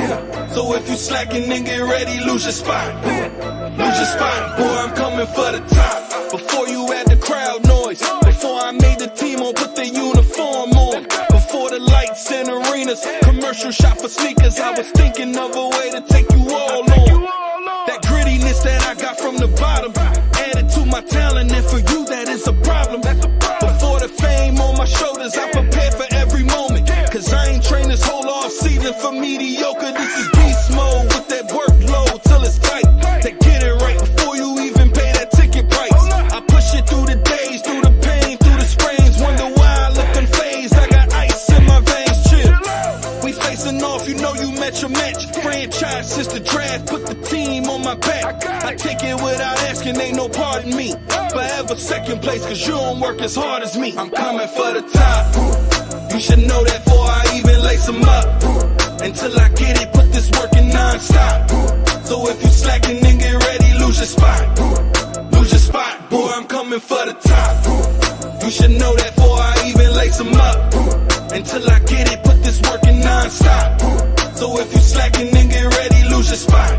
So if you slacking, then get ready, lose your spot. Lose your spot, boy, I'm coming for the top. Before you had the crowd noise, before I made the team on, put the uniform on. Before the lights and arenas, commercial shot for sneakers, I was thinking of a way to take you all on. That grittiness that I got from the bottom, added to my talent, and for you that is a problem. Before the fame on my shoulders, I prepared for every moment. Cause I ain't trained this whole off season for mediocre. This is beast mode with that workload till it's tight. To get it right before you even pay that ticket price. I push it through the days, through the pain, through the sprains. Wonder why I look unfazed. I got ice in my veins, chill. We facing off, you know you met your match. Franchise since the draft, put the team on my back. I take it without asking, ain't no pardon me. Forever second place, cause you don't work as hard as me. I'm coming for the top. You should know that before I even lace them up. Until I get it, put this work in non-stop. So if you slacking, then get ready, lose your spot. Lose your spot, boy, I'm coming for the top. You should know that before I even lace them up. Until I get it, put this work in non-stop. So if you slacking, then get ready, lose your spot.